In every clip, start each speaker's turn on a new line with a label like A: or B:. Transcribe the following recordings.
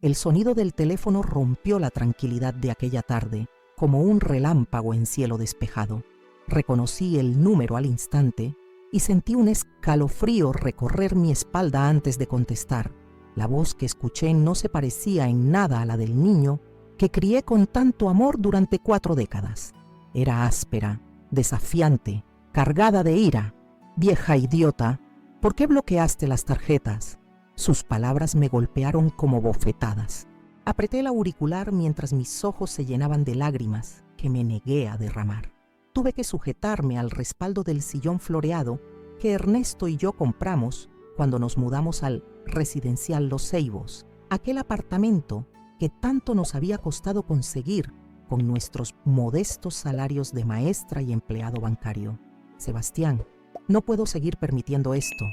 A: El sonido del teléfono rompió la tranquilidad de aquella tarde, como un relámpago en cielo despejado. Reconocí el número al instante y sentí un escalofrío recorrer mi espalda antes de contestar. La voz que escuché no se parecía en nada a la del niño que crié con tanto amor durante 4 décadas. Era áspera, desafiante, cargada de ira. «Vieja idiota, ¿por qué bloqueaste las tarjetas?». Sus palabras me golpearon como bofetadas. Apreté el auricular mientras mis ojos se llenaban de lágrimas que me negué a derramar. Tuve que sujetarme al respaldo del sillón floreado que Ernesto y yo compramos cuando nos mudamos al residencial Los Ceibos, aquel apartamento que tanto nos había costado conseguir con nuestros modestos salarios de maestra y empleado bancario. «Sebastián, no puedo seguir permitiendo esto»,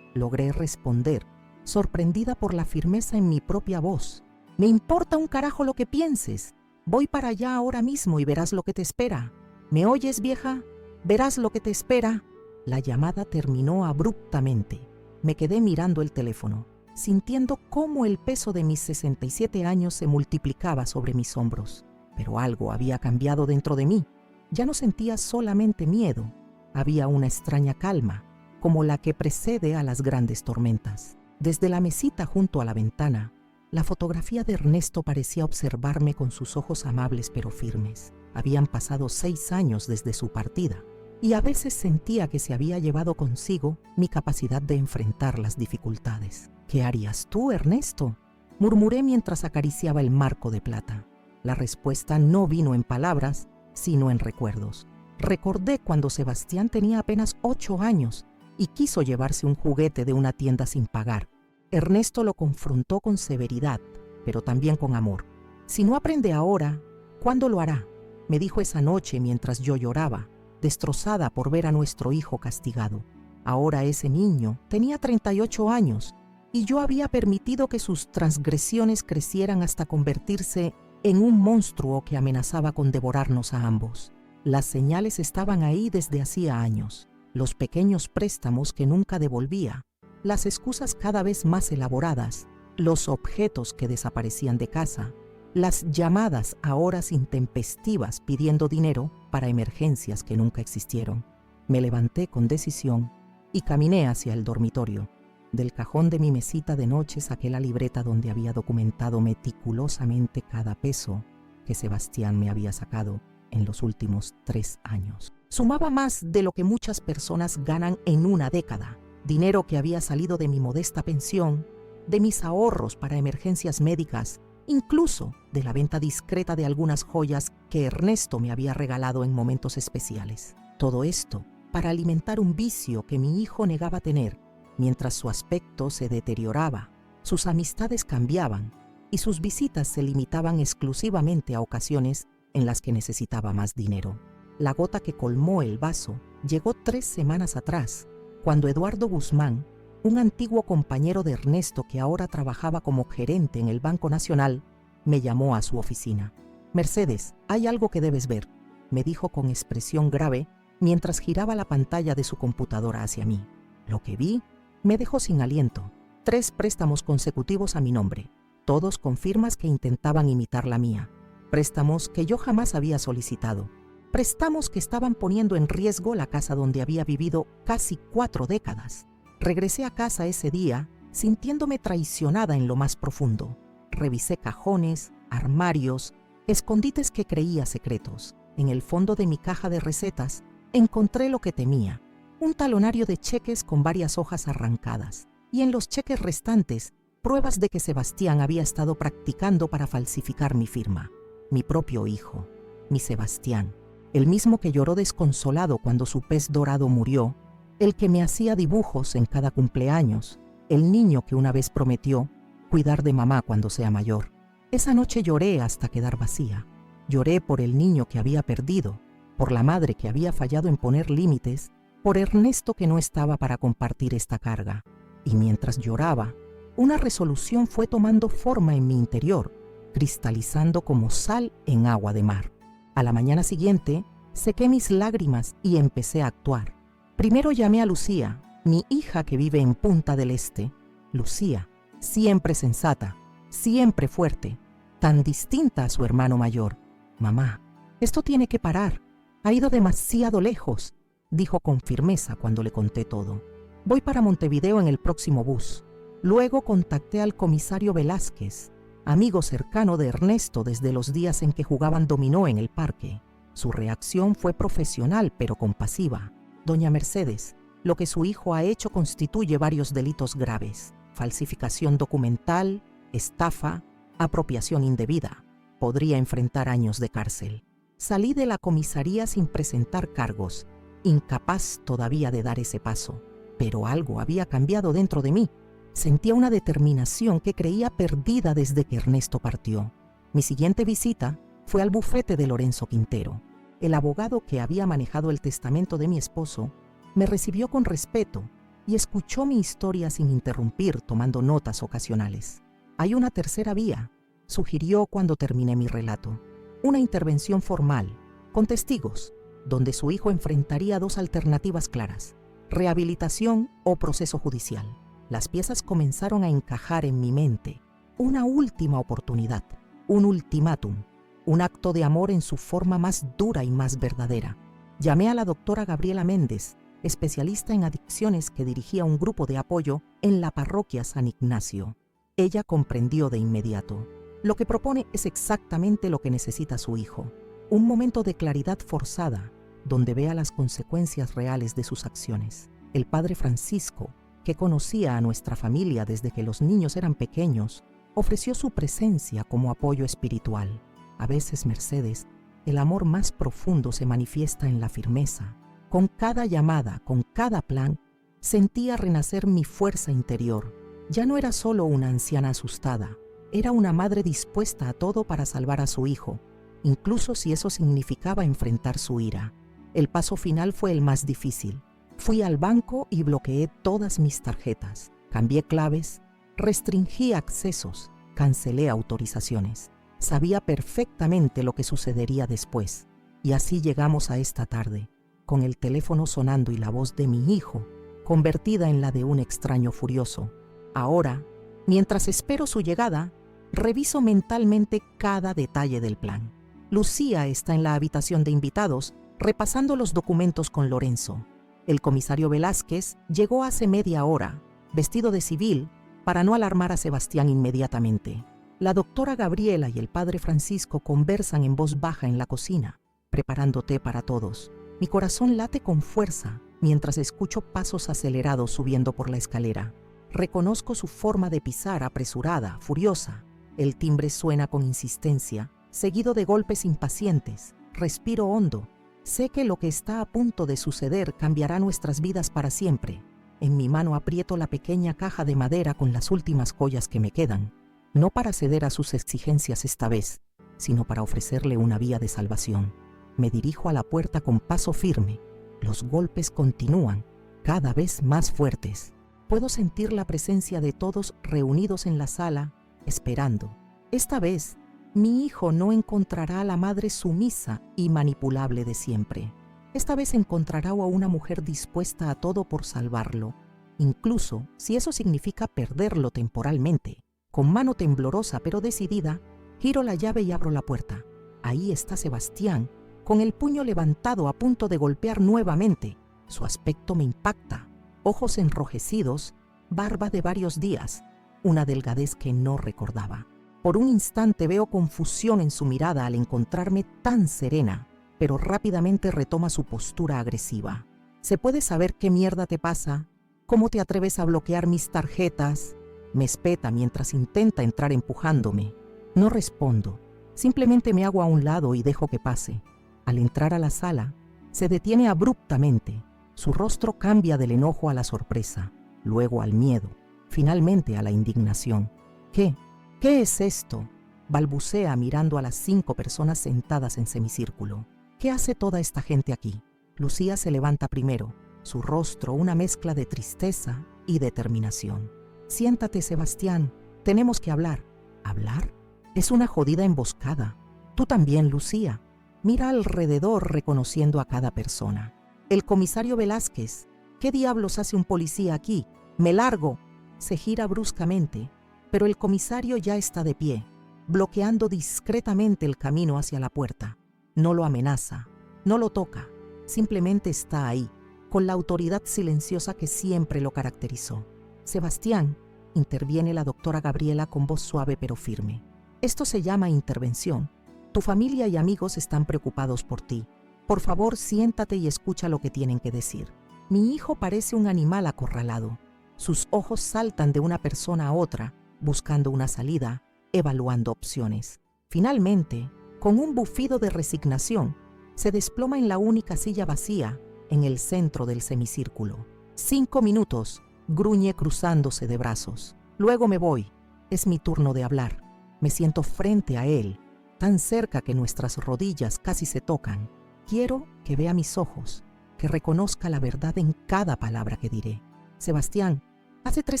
A: logré responder, sorprendida por la firmeza en mi propia voz. «Me importa un carajo lo que pienses. Voy para allá ahora mismo y verás lo que te espera. ¿Me oyes, vieja? Verás lo que te espera». La llamada terminó abruptamente. Me quedé mirando el teléfono, sintiendo cómo el peso de mis 67 años se multiplicaba sobre mis hombros. Pero algo había cambiado dentro de mí. Ya no sentía solamente miedo. Había una extraña calma, como la que precede a las grandes tormentas. Desde la mesita junto a la ventana, la fotografía de Ernesto parecía observarme con sus ojos amables pero firmes. Habían pasado 6 años desde su partida, y a veces sentía que se había llevado consigo mi capacidad de enfrentar las dificultades. «¿Qué harías tú, Ernesto?», murmuré mientras acariciaba el marco de plata. La respuesta no vino en palabras, sino en recuerdos. Recordé cuando Sebastián tenía apenas 8 años y quiso llevarse un juguete de una tienda sin pagar. Ernesto lo confrontó con severidad, pero también con amor. «Si no aprende ahora, ¿cuándo lo hará?», me dijo esa noche mientras yo lloraba, destrozada por ver a nuestro hijo castigado. Ahora ese niño tenía 38 años y yo había permitido que sus transgresiones crecieran hasta convertirse en un monstruo que amenazaba con devorarnos a ambos. Las señales estaban ahí desde hacía años. Los pequeños préstamos que nunca devolvía, las excusas cada vez más elaboradas, los objetos que desaparecían de casa, las llamadas a horas intempestivas pidiendo dinero para emergencias que nunca existieron. Me levanté con decisión y caminé hacia el dormitorio. Del cajón de mi mesita de noche saqué la libreta donde había documentado meticulosamente cada peso que Sebastián me había sacado en los últimos 3 años. Sumaba más de lo que muchas personas ganan en una década, dinero que había salido de mi modesta pensión, de mis ahorros para emergencias médicas, incluso de la venta discreta de algunas joyas que Ernesto me había regalado en momentos especiales. Todo esto para alimentar un vicio que mi hijo negaba tener, mientras su aspecto se deterioraba, sus amistades cambiaban y sus visitas se limitaban exclusivamente a ocasiones en las que necesitaba más dinero. La gota que colmó el vaso llegó 3 semanas atrás, cuando Eduardo Guzmán, un antiguo compañero de Ernesto que ahora trabajaba como gerente en el Banco Nacional, me llamó a su oficina. «Mercedes, hay algo que debes ver», me dijo con expresión grave mientras giraba la pantalla de su computadora hacia mí. Lo que vi me dejó sin aliento. 3 préstamos consecutivos a mi nombre, todos con firmas que intentaban imitar la mía. Préstamos que yo jamás había solicitado. Préstamos que estaban poniendo en riesgo la casa donde había vivido casi 4 décadas. Regresé a casa ese día sintiéndome traicionada en lo más profundo. Revisé cajones, armarios, escondites que creía secretos. En el fondo de mi caja de recetas encontré lo que temía: un talonario de cheques con varias hojas arrancadas, y en los cheques restantes, pruebas de que Sebastián había estado practicando para falsificar mi firma. Mi propio hijo, mi Sebastián, el mismo que lloró desconsolado cuando su pez dorado murió, el que me hacía dibujos en cada cumpleaños, el niño que una vez prometió cuidar de mamá cuando sea mayor. Esa noche lloré hasta quedar vacía. Lloré por el niño que había perdido, por la madre que había fallado en poner límites, por Ernesto que no estaba para compartir esta carga. Y mientras lloraba, una resolución fue tomando forma en mi interior, cristalizando como sal en agua de mar. A la mañana siguiente, sequé mis lágrimas y empecé a actuar. Primero llamé a Lucía, mi hija que vive en Punta del Este. Lucía, siempre sensata, siempre fuerte, tan distinta a su hermano mayor. «Mamá, esto tiene que parar. Ha ido demasiado lejos», dijo con firmeza cuando le conté todo. «Voy para Montevideo en el próximo bus». Luego contacté al comisario Velázquez, amigo cercano de Ernesto desde los días en que jugaban dominó en el parque. Su reacción fue profesional pero compasiva. «Doña Mercedes, lo que su hijo ha hecho constituye varios delitos graves: falsificación documental, estafa, apropiación indebida. Podría enfrentar años de cárcel». Salí de la comisaría sin presentar cargos, incapaz todavía de dar ese paso. Pero algo había cambiado dentro de mí. Sentía una determinación que creía perdida desde que Ernesto partió. Mi siguiente visita fue al bufete de Lorenzo Quintero. El abogado que había manejado el testamento de mi esposo me recibió con respeto y escuchó mi historia sin interrumpir, tomando notas ocasionales. «Hay una tercera vía», sugirió cuando terminé mi relato. «Una intervención formal, con testigos, donde su hijo enfrentaría dos alternativas claras: rehabilitación o proceso judicial». Las piezas comenzaron a encajar en mi mente. Una última oportunidad, un ultimátum, un acto de amor en su forma más dura y más verdadera. Llamé a la doctora Gabriela Méndez, especialista en adicciones que dirigía un grupo de apoyo en la parroquia San Ignacio. Ella comprendió de inmediato. Lo que propone es exactamente lo que necesita su hijo: un momento de claridad forzada, donde vea las consecuencias reales de sus acciones. El padre Francisco, que conocía a nuestra familia desde que los niños eran pequeños, ofreció su presencia como apoyo espiritual. A veces, Mercedes, el amor más profundo se manifiesta en la firmeza. Con cada llamada, con cada plan, sentía renacer mi fuerza interior. Ya no era solo una anciana asustada, era una madre dispuesta a todo para salvar a su hijo, incluso si eso significaba enfrentar su ira. El paso final fue el más difícil. Fui al banco y bloqueé todas mis tarjetas, cambié claves, restringí accesos, cancelé autorizaciones. Sabía perfectamente lo que sucedería después. Y así llegamos a esta tarde, con el teléfono sonando y la voz de mi hijo, convertida en la de un extraño furioso. Ahora, mientras espero su llegada, reviso mentalmente cada detalle del plan. Lucía está en la habitación de invitados, repasando los documentos con Lorenzo. El comisario Velázquez llegó hace media hora, vestido de civil, para no alarmar a Sebastián inmediatamente. La doctora Gabriela y el padre Francisco conversan en voz baja en la cocina, preparando té para todos. Mi corazón late con fuerza mientras escucho pasos acelerados subiendo por la escalera. Reconozco su forma de pisar apresurada, furiosa. El timbre suena con insistencia, seguido de golpes impacientes. Respiro hondo. Sé que lo que está a punto de suceder cambiará nuestras vidas para siempre. En mi mano aprieto la pequeña caja de madera con las últimas joyas que me quedan, no para ceder a sus exigencias esta vez, sino para ofrecerle una vía de salvación. Me dirijo a la puerta con paso firme. Los golpes continúan, cada vez más fuertes. Puedo sentir la presencia de todos reunidos en la sala, esperando. Esta vez, mi hijo no encontrará a la madre sumisa y manipulable de siempre. Esta vez encontrará a una mujer dispuesta a todo por salvarlo, incluso si eso significa perderlo temporalmente. Con mano temblorosa pero decidida, giro la llave y abro la puerta. Ahí está Sebastián, con el puño levantado a punto de golpear nuevamente. Su aspecto me impacta. Ojos enrojecidos, barba de varios días, una delgadez que no recordaba. Por un instante veo confusión en su mirada al encontrarme tan serena, pero rápidamente retoma su postura agresiva. ¿Se puede saber qué mierda te pasa? ¿Cómo te atreves a bloquear mis tarjetas? Me espeta mientras intenta entrar empujándome. No respondo, simplemente me hago a un lado y dejo que pase. Al entrar a la sala, se detiene abruptamente. Su rostro cambia del enojo a la sorpresa, luego al miedo, finalmente a la indignación. ¿Qué es esto?, balbucea mirando a las 5 personas sentadas en semicírculo. ¿Qué hace toda esta gente aquí? Lucía se levanta primero, su rostro una mezcla de tristeza y determinación. Siéntate, Sebastián, tenemos que hablar. ¿Hablar? Es una jodida emboscada. Tú también, Lucía. Mira alrededor reconociendo a cada persona. El comisario Velázquez. ¿Qué diablos hace un policía aquí? ¡Me largo! Se gira bruscamente. pero el comisario ya está de pie, bloqueando discretamente el camino hacia la puerta. No lo amenaza, no lo toca, simplemente está ahí, con la autoridad silenciosa que siempre lo caracterizó. Sebastián, interviene la doctora Gabriela con voz suave pero firme. Esto se llama intervención. Tu familia y amigos están preocupados por ti. Por favor, siéntate y escucha lo que tienen que decir. Mi hijo parece un animal acorralado. Sus ojos saltan de una persona a otra, buscando una salida, evaluando opciones. Finalmente, con un bufido de resignación, se desploma en la única silla vacía, en el centro del semicírculo. 5 minutos, gruñe cruzándose de brazos. Luego me voy. Es mi turno de hablar. Me siento frente a él, tan cerca que nuestras rodillas casi se tocan. Quiero que vea mis ojos, que reconozca la verdad en cada palabra que diré. Sebastián, hace 3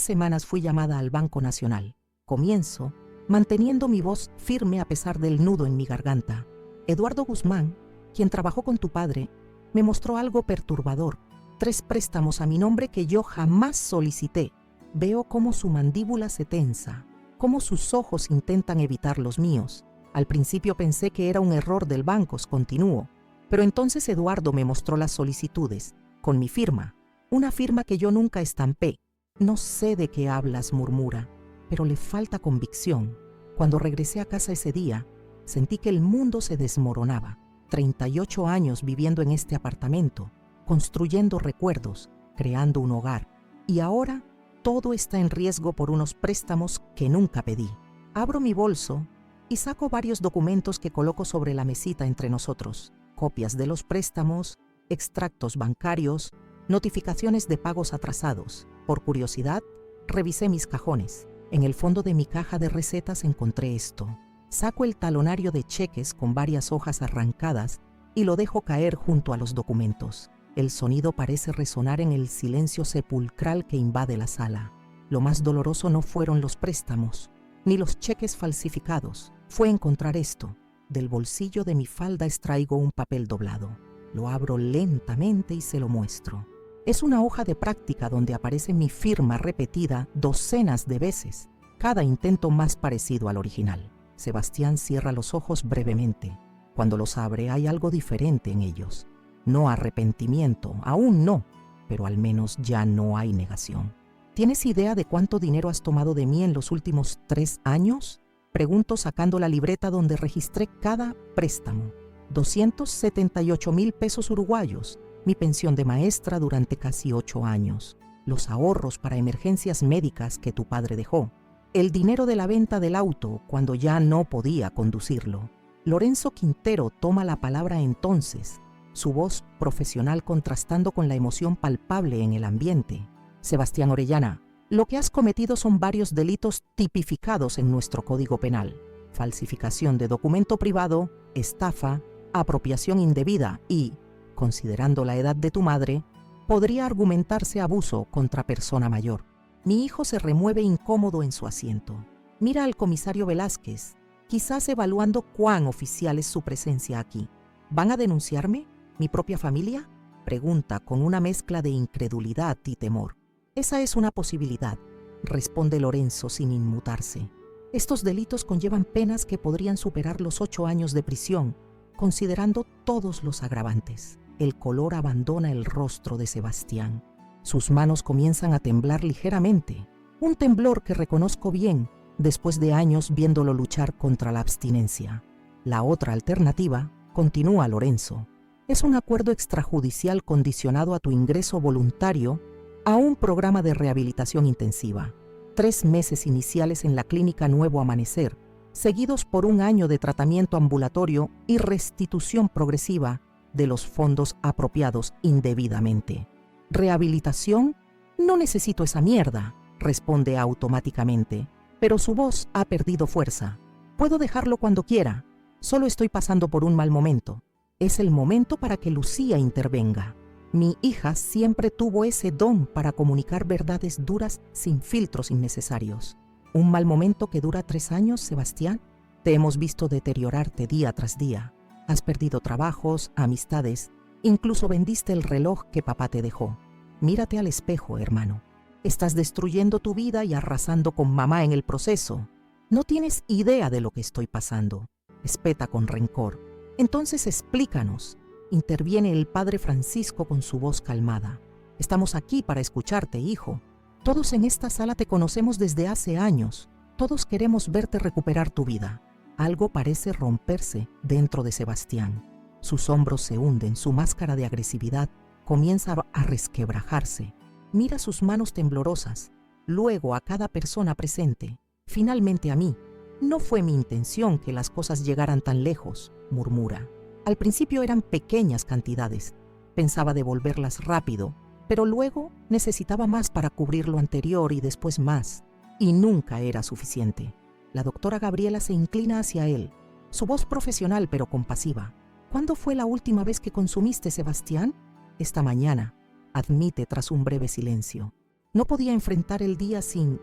A: semanas fui llamada al Banco Nacional. Comienzo, manteniendo mi voz firme a pesar del nudo en mi garganta. Eduardo Guzmán, quien trabajó con tu padre, me mostró algo perturbador. 3 préstamos a mi nombre que yo jamás solicité. Veo cómo su mandíbula se tensa, cómo sus ojos intentan evitar los míos. Al principio pensé que era un error del banco, continúo. Pero entonces Eduardo me mostró las solicitudes, con mi firma, una firma que yo nunca estampé. No sé de qué hablas, murmura, pero le falta convicción. Cuando regresé a casa ese día, sentí que el mundo se desmoronaba. 38 años viviendo en este apartamento, construyendo recuerdos, creando un hogar. Y ahora todo está en riesgo por unos préstamos que nunca pedí. Abro mi bolso y saco varios documentos que coloco sobre la mesita entre nosotros. Copias de los préstamos, extractos bancarios, notificaciones de pagos atrasados. Por curiosidad, revisé mis cajones. En el fondo de mi caja de recetas encontré esto. Saco el talonario de cheques con varias hojas arrancadas y lo dejo caer junto a los documentos. El sonido parece resonar en el silencio sepulcral que invade la sala. Lo más doloroso no fueron los préstamos, ni los cheques falsificados. Fue encontrar esto. Del bolsillo de mi falda extraigo un papel doblado. Lo abro lentamente y se lo muestro. Es una hoja de práctica donde aparece mi firma repetida docenas de veces, cada intento más parecido al original. Sebastián cierra los ojos brevemente. Cuando los abre hay algo diferente en ellos. No arrepentimiento, aún no, pero al menos ya no hay negación. ¿Tienes idea de cuánto dinero has tomado de mí en los últimos 3 años? Pregunto sacando la libreta donde registré cada préstamo. 278,000 pesos uruguayos, mi pensión de maestra durante casi 8 años, los ahorros para emergencias médicas que tu padre dejó, el dinero de la venta del auto cuando ya no podía conducirlo. Lorenzo Quintero toma la palabra entonces, su voz profesional contrastando con la emoción palpable en el ambiente. Sebastián Orellana, lo que has cometido son varios delitos tipificados en nuestro Código Penal: falsificación de documento privado, estafa, apropiación indebida y, considerando la edad de tu madre, podría argumentarse abuso contra persona mayor. Mi hijo se remueve incómodo en su asiento. Mira al comisario Velázquez, quizás evaluando cuán oficial es su presencia aquí. ¿Van a denunciarme? ¿Mi propia familia? Pregunta con una mezcla de incredulidad y temor. Esa es una posibilidad, responde Lorenzo sin inmutarse. Estos delitos conllevan penas que podrían superar los 8 años de prisión, considerando todos los agravantes. El color abandona el rostro de Sebastián. Sus manos comienzan a temblar ligeramente, un temblor que reconozco bien después de años viéndolo luchar contra la abstinencia. La otra alternativa, continúa Lorenzo, es un acuerdo extrajudicial condicionado a tu ingreso voluntario a un programa de rehabilitación intensiva. 3 meses iniciales en la clínica Nuevo Amanecer, seguidos por 1 año de tratamiento ambulatorio y restitución progresiva de los fondos apropiados indebidamente. ¿Rehabilitación? No necesito esa mierda, responde automáticamente, pero su voz ha perdido fuerza. Puedo dejarlo cuando quiera, solo estoy pasando por un mal momento. Es el momento para que Lucía intervenga. Mi hija siempre tuvo ese don para comunicar verdades duras sin filtros innecesarios. ¿Un mal momento que dura 3 años, Sebastián? Te hemos visto deteriorarte día tras día. Has perdido trabajos, amistades, incluso vendiste el reloj que papá te dejó. Mírate al espejo, hermano. Estás destruyendo tu vida y arrasando con mamá en el proceso. No tienes idea de lo que estoy pasando, espeta con rencor. Entonces explícanos, interviene el padre Francisco con su voz calmada. Estamos aquí para escucharte, hijo. Todos en esta sala te conocemos desde hace años. Todos queremos verte recuperar tu vida. Algo parece romperse dentro de Sebastián. Sus hombros se hunden, su máscara de agresividad comienza a resquebrajarse. Mira sus manos temblorosas, luego a cada persona presente, finalmente a mí. No fue mi intención que las cosas llegaran tan lejos, murmura. Al principio eran pequeñas cantidades. Pensaba devolverlas rápido, pero luego necesitaba más para cubrir lo anterior y después más. Y nunca era suficiente. La doctora Gabriela se inclina hacia él, su voz profesional pero compasiva. ¿Cuándo fue la última vez que consumiste, Sebastián? Esta mañana, admite tras un breve silencio. No podía enfrentar el día sin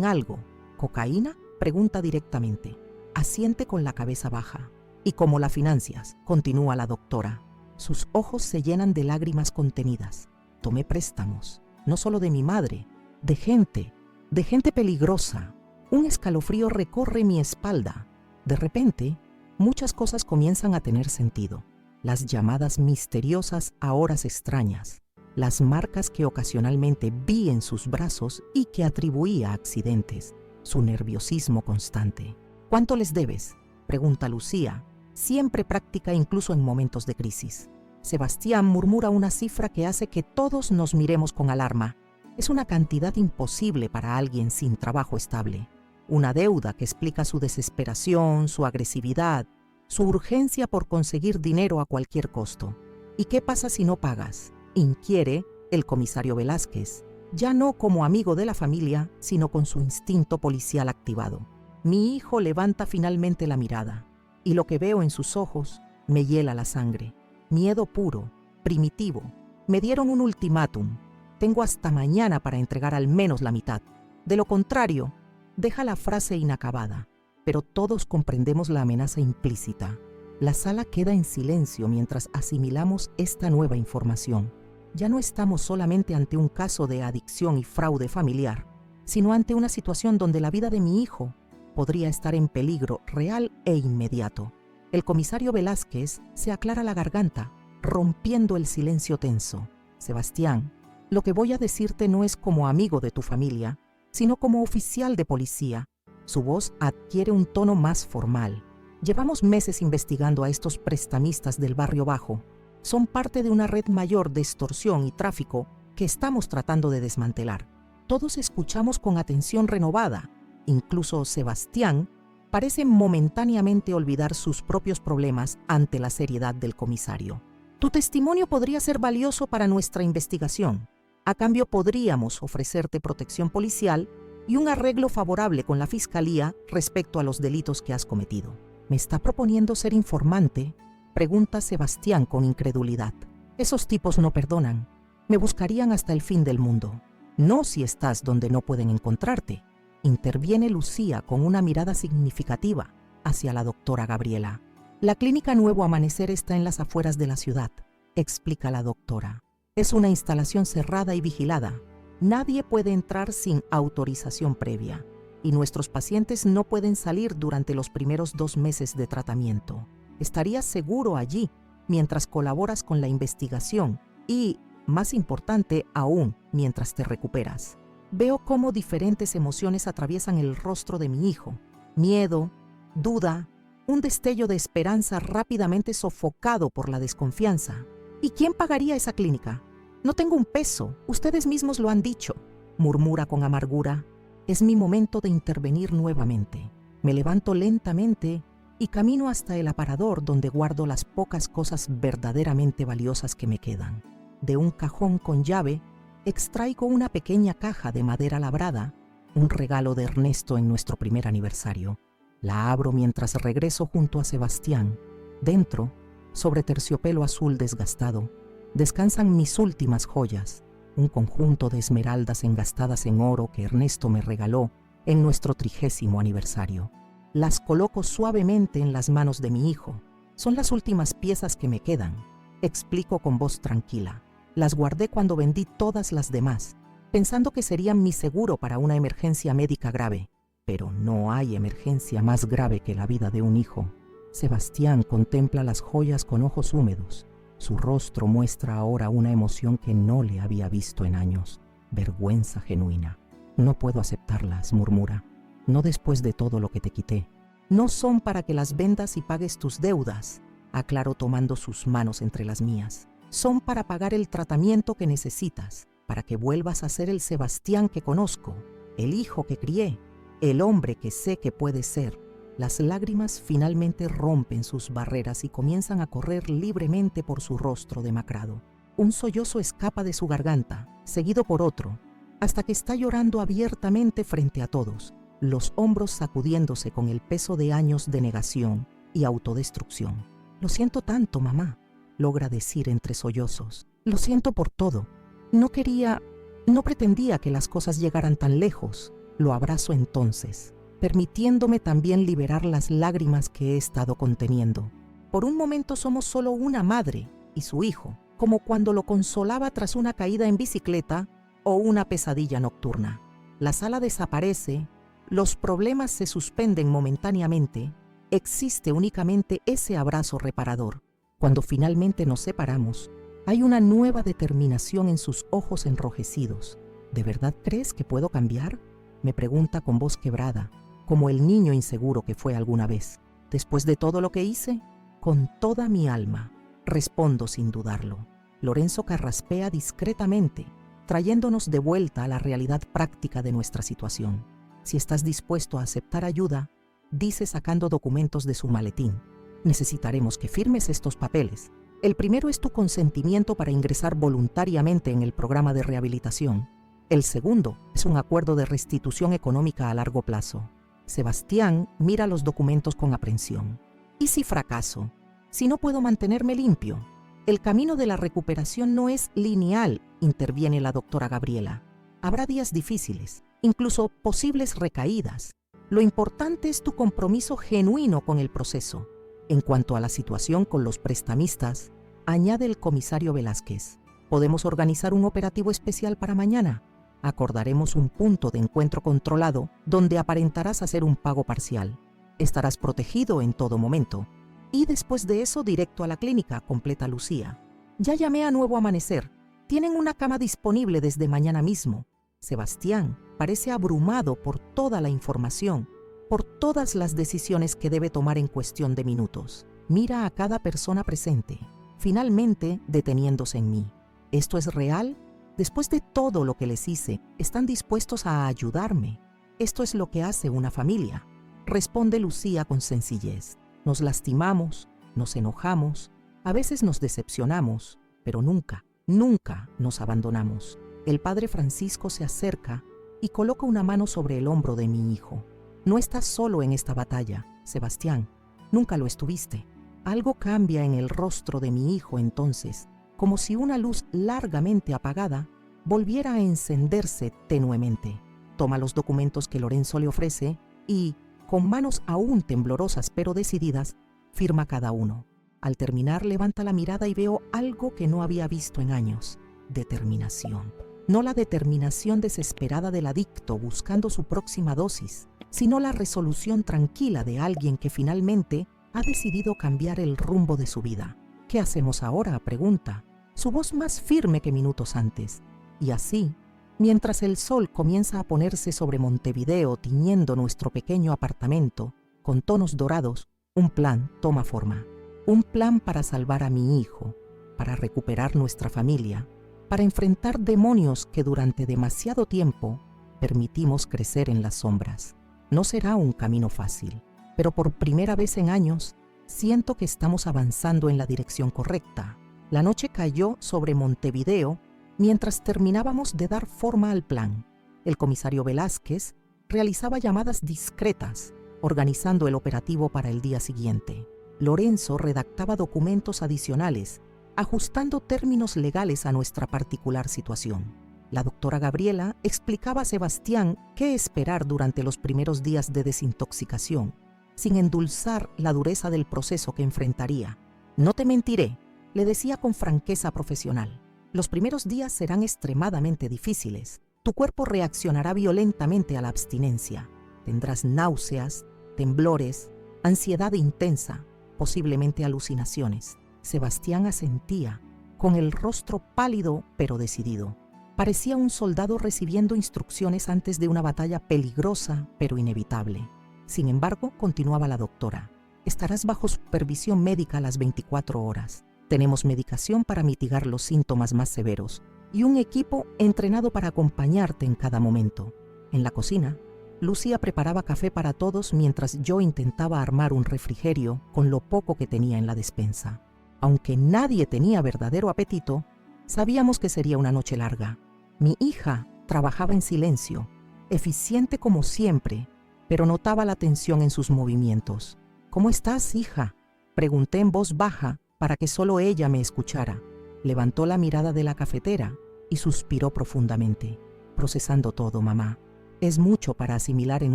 A: algo. ¿Cocaína? Pregunta directamente. Asiente con la cabeza baja. ¿Y cómo la financias? Continúa la doctora. Sus ojos se llenan de lágrimas contenidas. Tomé préstamos, no solo de mi madre, de gente peligrosa. Un escalofrío recorre mi espalda. De repente, muchas cosas comienzan a tener sentido. Las llamadas misteriosas a horas extrañas, las marcas que ocasionalmente vi en sus brazos y que atribuía a accidentes, su nerviosismo constante. ¿Cuánto les debes?, pregunta Lucía, siempre práctica incluso en momentos de crisis. Sebastián murmura una cifra que hace que todos nos miremos con alarma. Es una cantidad imposible para alguien sin trabajo estable. Una deuda que explica su desesperación, su agresividad, su urgencia por conseguir dinero a cualquier costo. ¿Y qué pasa si no pagas?, inquiere el comisario Velázquez, ya no como amigo de la familia, sino con su instinto policial activado. Mi hijo levanta finalmente la mirada, y lo que veo en sus ojos me hiela la sangre. Miedo puro, primitivo. Me dieron un ultimátum. Tengo hasta mañana para entregar al menos la mitad. De lo contrario, deja la frase inacabada, pero todos comprendemos la amenaza implícita. La sala queda en silencio mientras asimilamos esta nueva información. Ya no estamos solamente ante un caso de adicción y fraude familiar, sino ante una situación donde la vida de mi hijo podría estar en peligro real e inmediato. El comisario Velázquez se aclara la garganta, rompiendo el silencio tenso. Sebastián, lo que voy a decirte no es como amigo de tu familia, sino como oficial de policía. Su voz adquiere un tono más formal. Llevamos meses investigando a estos prestamistas del barrio bajo. Son parte de una red mayor de extorsión y tráfico que estamos tratando de desmantelar. Todos escuchamos con atención renovada. Incluso Sebastián parece momentáneamente olvidar sus propios problemas ante la seriedad del comisario. Tu testimonio podría ser valioso para nuestra investigación. A cambio podríamos ofrecerte protección policial y un arreglo favorable con la fiscalía respecto a los delitos que has cometido. ¿Me está proponiendo ser informante?, pregunta Sebastián con incredulidad. Esos tipos no perdonan. Me buscarían hasta el fin del mundo. No si estás donde no pueden encontrarte. Interviene Lucía con una mirada significativa hacia la doctora Gabriela. La clínica Nuevo Amanecer está en las afueras de la ciudad, explica la doctora. Es una instalación cerrada y vigilada. Nadie puede entrar sin autorización previa y nuestros pacientes no pueden salir durante los primeros 2 meses de tratamiento. Estarías seguro allí mientras colaboras con la investigación y, más importante aún, mientras te recuperas. Veo cómo diferentes emociones atraviesan el rostro de mi hijo. Miedo, duda, un destello de esperanza rápidamente sofocado por la desconfianza. ¿Y quién pagaría esa clínica? No tengo un peso, ustedes mismos lo han dicho, murmura con amargura. Es mi momento de intervenir nuevamente. Me levanto lentamente y camino hasta el aparador donde guardo las pocas cosas verdaderamente valiosas que me quedan. De un cajón con llave, extraigo una pequeña caja de madera labrada, un regalo de Ernesto en nuestro primer aniversario. La abro mientras regreso junto a Sebastián. Dentro, sobre terciopelo azul desgastado, descansan mis últimas joyas, un conjunto de esmeraldas engastadas en oro que Ernesto me regaló en nuestro 30º aniversario. Las coloco suavemente en las manos de mi hijo. Son las últimas piezas que me quedan, explico con voz tranquila. Las guardé cuando vendí todas las demás, pensando que serían mi seguro para una emergencia médica grave. Pero no hay emergencia más grave que la vida de un hijo. Sebastián contempla las joyas con ojos húmedos. Su rostro muestra ahora una emoción que no le había visto en años. Vergüenza genuina. No puedo aceptarlas, murmura. No después de todo lo que te quité. No son para que las vendas y pagues tus deudas, aclaró tomando sus manos entre las mías. Son para pagar el tratamiento que necesitas, para que vuelvas a ser el Sebastián que conozco, el hijo que crié, el hombre que sé que puede ser. Las lágrimas finalmente rompen sus barreras y comienzan a correr libremente por su rostro demacrado. Un sollozo escapa de su garganta, seguido por otro, hasta que está llorando abiertamente frente a todos, los hombros sacudiéndose con el peso de años de negación y autodestrucción. Lo siento tanto, mamá, logra decir entre sollozos. Lo siento por todo. No pretendía que las cosas llegaran tan lejos. Lo abrazo entonces, permitiéndome también liberar las lágrimas que he estado conteniendo. Por un momento somos solo una madre y su hijo, como cuando lo consolaba tras una caída en bicicleta o una pesadilla nocturna. La sala desaparece, los problemas se suspenden momentáneamente, existe únicamente ese abrazo reparador. Cuando finalmente nos separamos, hay una nueva determinación en sus ojos enrojecidos. ¿De verdad crees que puedo cambiar?, me pregunta con voz quebrada, como el niño inseguro que fue alguna vez. ¿Después de todo lo que hice? Con toda mi alma, respondo sin dudarlo. Lorenzo carraspea discretamente, trayéndonos de vuelta a la realidad práctica de nuestra situación. Si estás dispuesto a aceptar ayuda, dice sacando documentos de su maletín. Necesitaremos que firmes estos papeles. El primero es tu consentimiento para ingresar voluntariamente en el programa de rehabilitación. El segundo es un acuerdo de restitución económica a largo plazo. Sebastián mira los documentos con aprensión. ¿Y si fracaso? ¿Si no puedo mantenerme limpio? El camino de la recuperación no es lineal, interviene la doctora Gabriela. Habrá días difíciles, incluso posibles recaídas. Lo importante es tu compromiso genuino con el proceso. En cuanto a la situación con los prestamistas, añade el comisario Velázquez, podemos organizar un operativo especial para mañana. Acordaremos un punto de encuentro controlado donde aparentarás hacer un pago parcial. Estarás protegido en todo momento. Y después de eso, directo a la clínica, completa Lucía. Ya llamé a Nuevo Amanecer. Tienen una cama disponible desde mañana mismo. Sebastián parece abrumado por toda la información, por todas las decisiones que debe tomar en cuestión de minutos. Mira a cada persona presente, finalmente deteniéndose en mí. ¿Esto es real? Después de todo lo que les hice, ¿están dispuestos a ayudarme? Esto es lo que hace una familia, responde Lucía con sencillez. Nos lastimamos, nos enojamos, a veces nos decepcionamos, pero nunca, nunca nos abandonamos. El padre Francisco se acerca y coloca una mano sobre el hombro de mi hijo. No estás solo en esta batalla, Sebastián, nunca lo estuviste. Algo cambia en el rostro de mi hijo entonces, como si una luz largamente apagada volviera a encenderse tenuemente. Toma los documentos que Lorenzo le ofrece y, con manos aún temblorosas pero decididas, firma cada uno. Al terminar, levanta la mirada y veo algo que no había visto en años: determinación. No la determinación desesperada del adicto buscando su próxima dosis, sino la resolución tranquila de alguien que finalmente ha decidido cambiar el rumbo de su vida. ¿Qué hacemos ahora?, pregunta, su voz más firme que minutos antes. Y así, mientras el sol comienza a ponerse sobre Montevideo tiñendo nuestro pequeño apartamento con tonos dorados, un plan toma forma. Un plan para salvar a mi hijo, para recuperar nuestra familia, para enfrentar demonios que durante demasiado tiempo permitimos crecer en las sombras. No será un camino fácil, pero por primera vez en años siento que estamos avanzando en la dirección correcta. La noche cayó sobre Montevideo mientras terminábamos de dar forma al plan. El comisario Velázquez realizaba llamadas discretas, organizando el operativo para el día siguiente. Lorenzo redactaba documentos adicionales, ajustando términos legales a nuestra particular situación. La doctora Gabriela explicaba a Sebastián qué esperar durante los primeros días de desintoxicación, sin endulzar la dureza del proceso que enfrentaría. No te mentiré, le decía con franqueza profesional. Los primeros días serán extremadamente difíciles. Tu cuerpo reaccionará violentamente a la abstinencia. Tendrás náuseas, temblores, ansiedad intensa, posiblemente alucinaciones. Sebastián asentía, con el rostro pálido pero decidido. Parecía un soldado recibiendo instrucciones antes de una batalla peligrosa pero inevitable. Sin embargo, continuaba la doctora, estarás bajo supervisión médica las 24 horas. Tenemos medicación para mitigar los síntomas más severos y un equipo entrenado para acompañarte en cada momento. En la cocina, Lucía preparaba café para todos mientras yo intentaba armar un refrigerio con lo poco que tenía en la despensa. Aunque nadie tenía verdadero apetito, sabíamos que sería una noche larga. Mi hija trabajaba en silencio, eficiente como siempre, pero notaba la tensión en sus movimientos. «¿Cómo estás, hija?», pregunté en voz baja para que solo ella me escuchara. Levantó la mirada de la cafetera y suspiró profundamente. «Procesando todo, mamá. Es mucho para asimilar en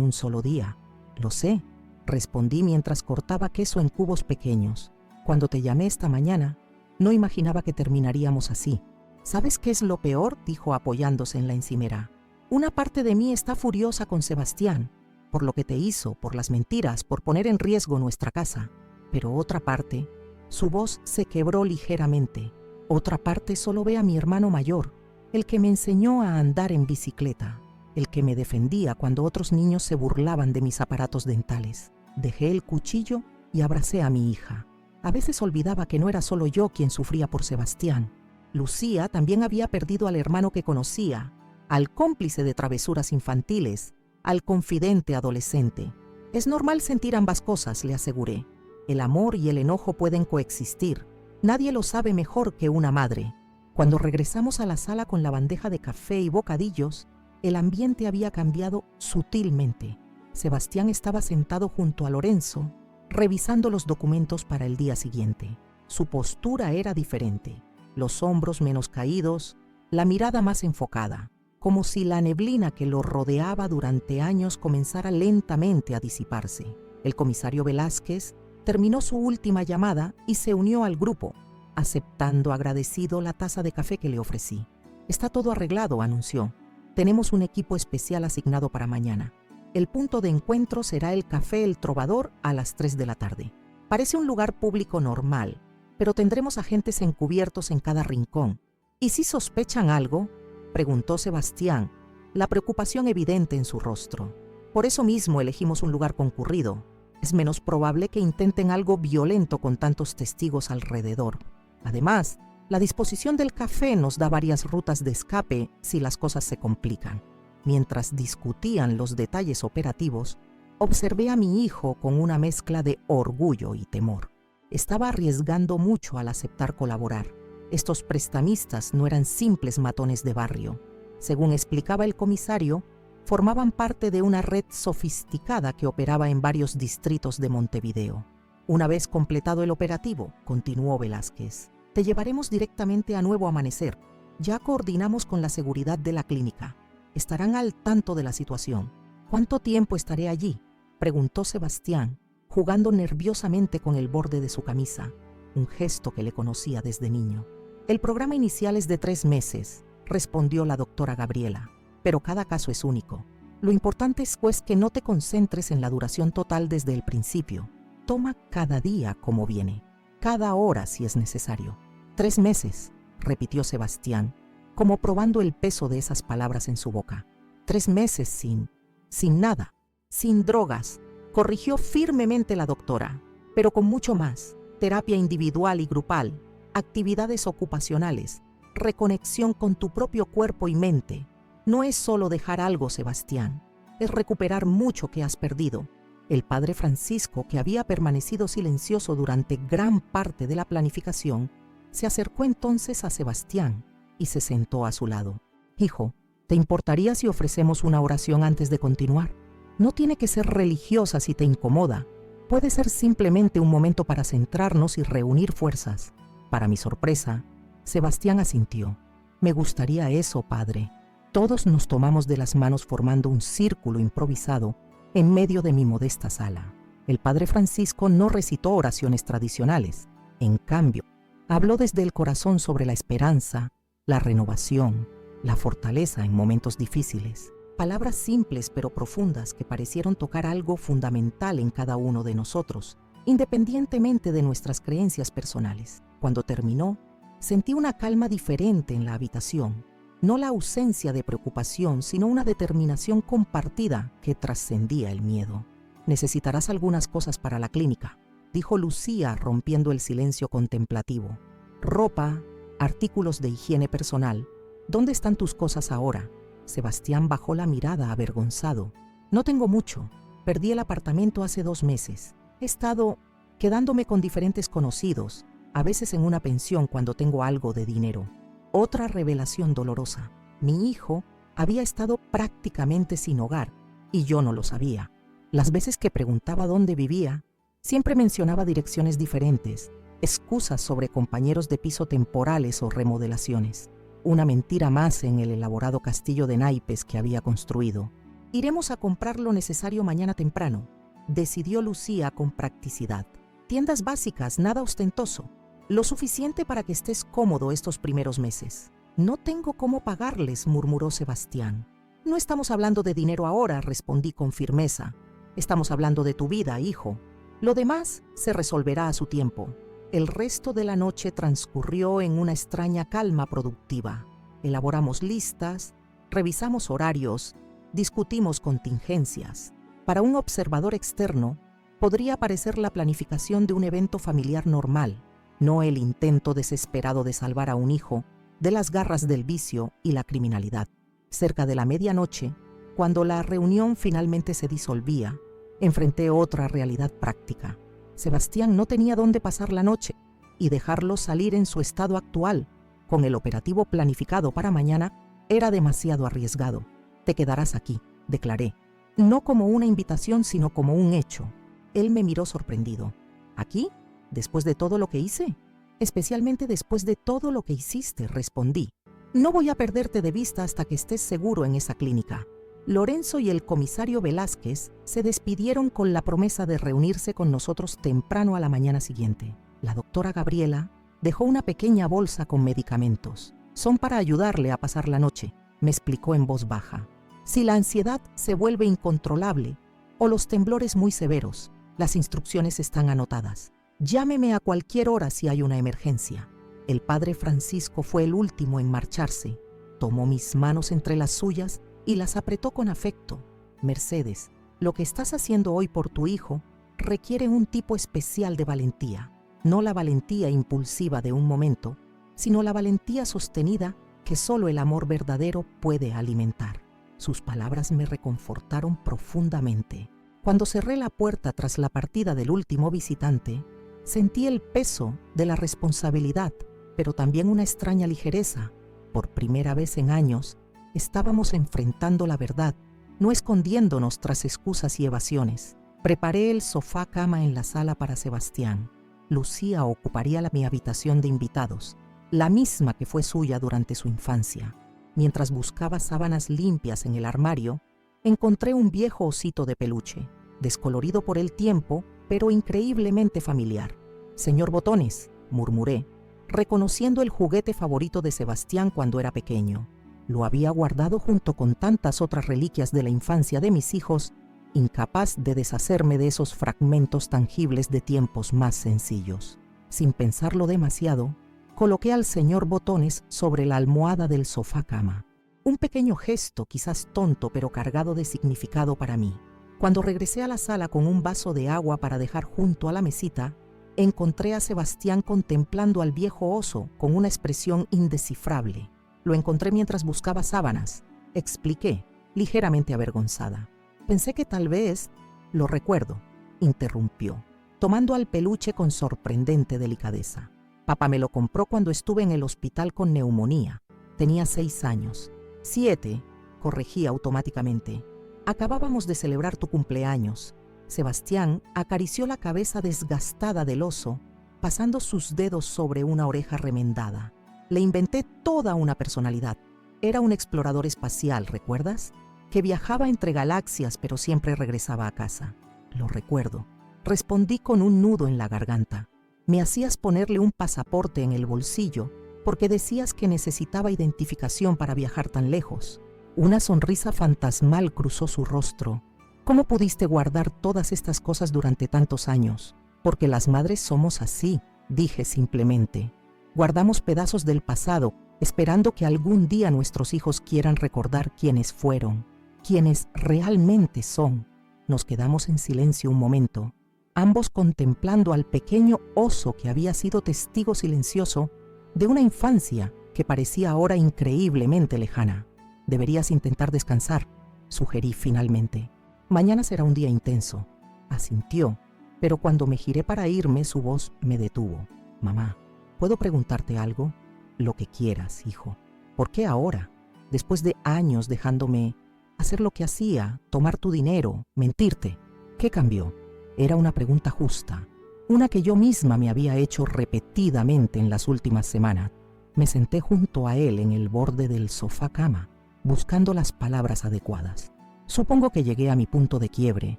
A: un solo día». «Lo sé», respondí mientras cortaba queso en cubos pequeños. «Cuando te llamé esta mañana, no imaginaba que terminaríamos así». «¿Sabes qué es lo peor?», dijo apoyándose en la encimera. «Una parte de mí está furiosa con Sebastián, por lo que te hizo, por las mentiras, por poner en riesgo nuestra casa. Pero otra parte», su voz se quebró ligeramente, «otra parte solo ve a mi hermano mayor, el que me enseñó a andar en bicicleta, el que me defendía cuando otros niños se burlaban de mis aparatos dentales». Dejé el cuchillo y abracé a mi hija. A veces olvidaba que no era solo yo quien sufría por Sebastián. Lucía también había perdido al hermano que conocía, al cómplice de travesuras infantiles, al confidente adolescente. «Es normal sentir ambas cosas», le aseguré. «El amor y el enojo pueden coexistir. Nadie lo sabe mejor que una madre». Cuando regresamos a la sala con la bandeja de café y bocadillos, el ambiente había cambiado sutilmente. Sebastián estaba sentado junto a Lorenzo, revisando los documentos para el día siguiente. Su postura era diferente, los hombros menos caídos, la mirada más enfocada, como si la neblina que lo rodeaba durante años comenzara lentamente a disiparse. El comisario Velázquez terminó su última llamada y se unió al grupo, aceptando agradecido la taza de café que le ofrecí. «Está todo arreglado», anunció. «Tenemos un equipo especial asignado para mañana. El punto de encuentro será el Café El Trovador a las 3 de la tarde. Parece un lugar público normal, pero tendremos agentes encubiertos en cada rincón». «¿Y si sospechan algo?», preguntó Sebastián, la preocupación evidente en su rostro. «Por eso mismo elegimos un lugar concurrido. Es menos probable que intenten algo violento con tantos testigos alrededor. Además, la disposición del café nos da varias rutas de escape si las cosas se complican». Mientras discutían los detalles operativos, observé a mi hijo con una mezcla de orgullo y temor. Estaba arriesgando mucho al aceptar colaborar. Estos prestamistas no eran simples matones de barrio. Según explicaba el comisario, formaban parte de una red sofisticada que operaba en varios distritos de Montevideo. «Una vez completado el operativo», continuó Velázquez, «te llevaremos directamente a Nuevo Amanecer. Ya coordinamos con la seguridad de la clínica. Estarán al tanto de la situación». «¿Cuánto tiempo estaré allí?», preguntó Sebastián, jugando nerviosamente con el borde de su camisa, un gesto que le conocía desde niño. «El programa inicial es de 3 meses», respondió la doctora Gabriela, «pero cada caso es único. Lo importante es pues que no te concentres en la duración total desde el principio. Toma cada día como viene, cada hora si es necesario». «3 meses», repitió Sebastián, como probando el peso de esas palabras en su boca. «3 meses sin nada, sin drogas», corrigió firmemente la doctora, «pero con mucho más: terapia individual y grupal, actividades ocupacionales, reconexión con tu propio cuerpo y mente. No es solo dejar algo, Sebastián, es recuperar mucho que has perdido». El padre Francisco, que había permanecido silencioso durante gran parte de la planificación, se acercó entonces a Sebastián y se sentó a su lado. «Hijo, ¿te importaría si ofrecemos una oración antes de continuar? No tiene que ser religiosa si te incomoda. Puede ser simplemente un momento para centrarnos y reunir fuerzas». Para mi sorpresa, Sebastián asintió. «Me gustaría eso, padre». Todos nos tomamos de las manos formando un círculo improvisado en medio de mi modesta sala. El padre Francisco no recitó oraciones tradicionales. En cambio, habló desde el corazón sobre la esperanza, la renovación, la fortaleza en momentos difíciles. Palabras simples pero profundas que parecieron tocar algo fundamental en cada uno de nosotros, independientemente de nuestras creencias personales. Cuando terminó, sentí una calma diferente en la habitación, no la ausencia de preocupación, sino una determinación compartida que trascendía el miedo. «Necesitarás algunas cosas para la clínica», dijo Lucía rompiendo el silencio contemplativo. «Ropa, artículos de higiene personal. ¿Dónde están tus cosas ahora?» Sebastián bajó la mirada avergonzado. «No tengo mucho. Perdí el apartamento hace 2 meses. He estado quedándome con diferentes conocidos, a veces en una pensión cuando tengo algo de dinero». Otra revelación dolorosa. Mi hijo había estado prácticamente sin hogar y yo no lo sabía. Las veces que preguntaba dónde vivía, siempre mencionaba direcciones diferentes, excusas sobre compañeros de piso temporales o remodelaciones. Una mentira más en el elaborado castillo de naipes que había construido. «Iremos a comprar lo necesario mañana temprano», decidió Lucía con practicidad. «Tiendas básicas, nada ostentoso. Lo suficiente para que estés cómodo estos primeros meses». «No tengo cómo pagarles», murmuró Sebastián. «No estamos hablando de dinero ahora», respondí con firmeza. «Estamos hablando de tu vida, hijo. Lo demás se resolverá a su tiempo». El resto de la noche transcurrió en una extraña calma productiva. Elaboramos listas, revisamos horarios, discutimos contingencias. Para un observador externo, podría parecer la planificación de un evento familiar normal, no el intento desesperado de salvar a un hijo de las garras del vicio y la criminalidad. Cerca de la medianoche, cuando la reunión finalmente se disolvía, enfrenté otra realidad práctica. Sebastián no tenía dónde pasar la noche y dejarlo salir en su estado actual, con el operativo planificado para mañana, era demasiado arriesgado. «Te quedarás aquí», declaré, no como una invitación sino como un hecho. Él me miró sorprendido. «¿Aquí? ¿Después de todo lo que hice?» «Especialmente después de todo lo que hiciste», respondí. «No voy a perderte de vista hasta que estés seguro en esa clínica». Lorenzo y el comisario Velázquez se despidieron con la promesa de reunirse con nosotros temprano a la mañana siguiente. La doctora Gabriela dejó una pequeña bolsa con medicamentos. «Son para ayudarle a pasar la noche», me explicó en voz baja. «Si la ansiedad se vuelve incontrolable o los temblores muy severos, las instrucciones están anotadas. Llámeme a cualquier hora si hay una emergencia». El padre Francisco fue el último en marcharse. Tomó mis manos entre las suyas y las apretó con afecto. «Mercedes, lo que estás haciendo hoy por tu hijo requiere un tipo especial de valentía. No la valentía impulsiva de un momento, sino la valentía sostenida que solo el amor verdadero puede alimentar». Sus palabras me reconfortaron profundamente. Cuando cerré la puerta tras la partida del último visitante, sentí el peso de la responsabilidad, pero también una extraña ligereza. Por primera vez en años, estábamos enfrentando la verdad, no escondiéndonos tras excusas y evasiones. Preparé el sofá cama en la sala para Sebastián. Lucía ocuparía mi habitación de invitados, la misma que fue suya durante su infancia. Mientras buscaba sábanas limpias en el armario, encontré un viejo osito de peluche, descolorido por el tiempo, pero increíblemente familiar. «Señor Botones», murmuré, reconociendo el juguete favorito de Sebastián cuando era pequeño. Lo había guardado junto con tantas otras reliquias de la infancia de mis hijos, incapaz de deshacerme de esos fragmentos tangibles de tiempos más sencillos. Sin pensarlo demasiado, coloqué al señor Botones sobre la almohada del sofá cama. Un pequeño gesto, quizás tonto, pero cargado de significado para mí. Cuando regresé a la sala con un vaso de agua para dejar junto a la mesita, encontré a Sebastián contemplando al viejo oso con una expresión indescifrable. «Lo encontré mientras buscaba sábanas», expliqué, ligeramente avergonzada. «Pensé que tal vez…» «Lo recuerdo», interrumpió, tomando al peluche con sorprendente delicadeza. «Papá me lo compró cuando estuve en el hospital con neumonía. Tenía 6 años. 7, corregí automáticamente. Acabábamos de celebrar tu cumpleaños». Sebastián acarició la cabeza desgastada del oso, pasando sus dedos sobre una oreja remendada. «Le inventé toda una personalidad. Era un explorador espacial, ¿recuerdas? Que viajaba entre galaxias pero siempre regresaba a casa». «Lo recuerdo», respondí con un nudo en la garganta. «Me hacías ponerle un pasaporte en el bolsillo porque decías que necesitaba identificación para viajar tan lejos. Una sonrisa fantasmal cruzó su rostro. ¿Cómo pudiste guardar todas estas cosas durante tantos años? Porque las madres somos así, dije simplemente. Guardamos pedazos del pasado, esperando que algún día nuestros hijos quieran recordar quiénes fueron, quiénes realmente son. Nos quedamos en silencio un momento, ambos contemplando al pequeño oso que había sido testigo silencioso de una infancia que parecía ahora increíblemente lejana. Deberías intentar descansar, sugerí finalmente. Mañana será un día intenso. Asintió, pero cuando me giré para irme, su voz me detuvo. Mamá, ¿puedo preguntarte algo? Lo que quieras, hijo. ¿Por qué ahora? Después de años dejándome hacer lo que hacía, tomar tu dinero, mentirte. ¿Qué cambió? Era una pregunta justa, una que yo misma me había hecho repetidamente en las últimas semanas. Me senté junto a él en el borde del sofá cama, buscando las palabras adecuadas. Supongo que llegué a mi punto de quiebre.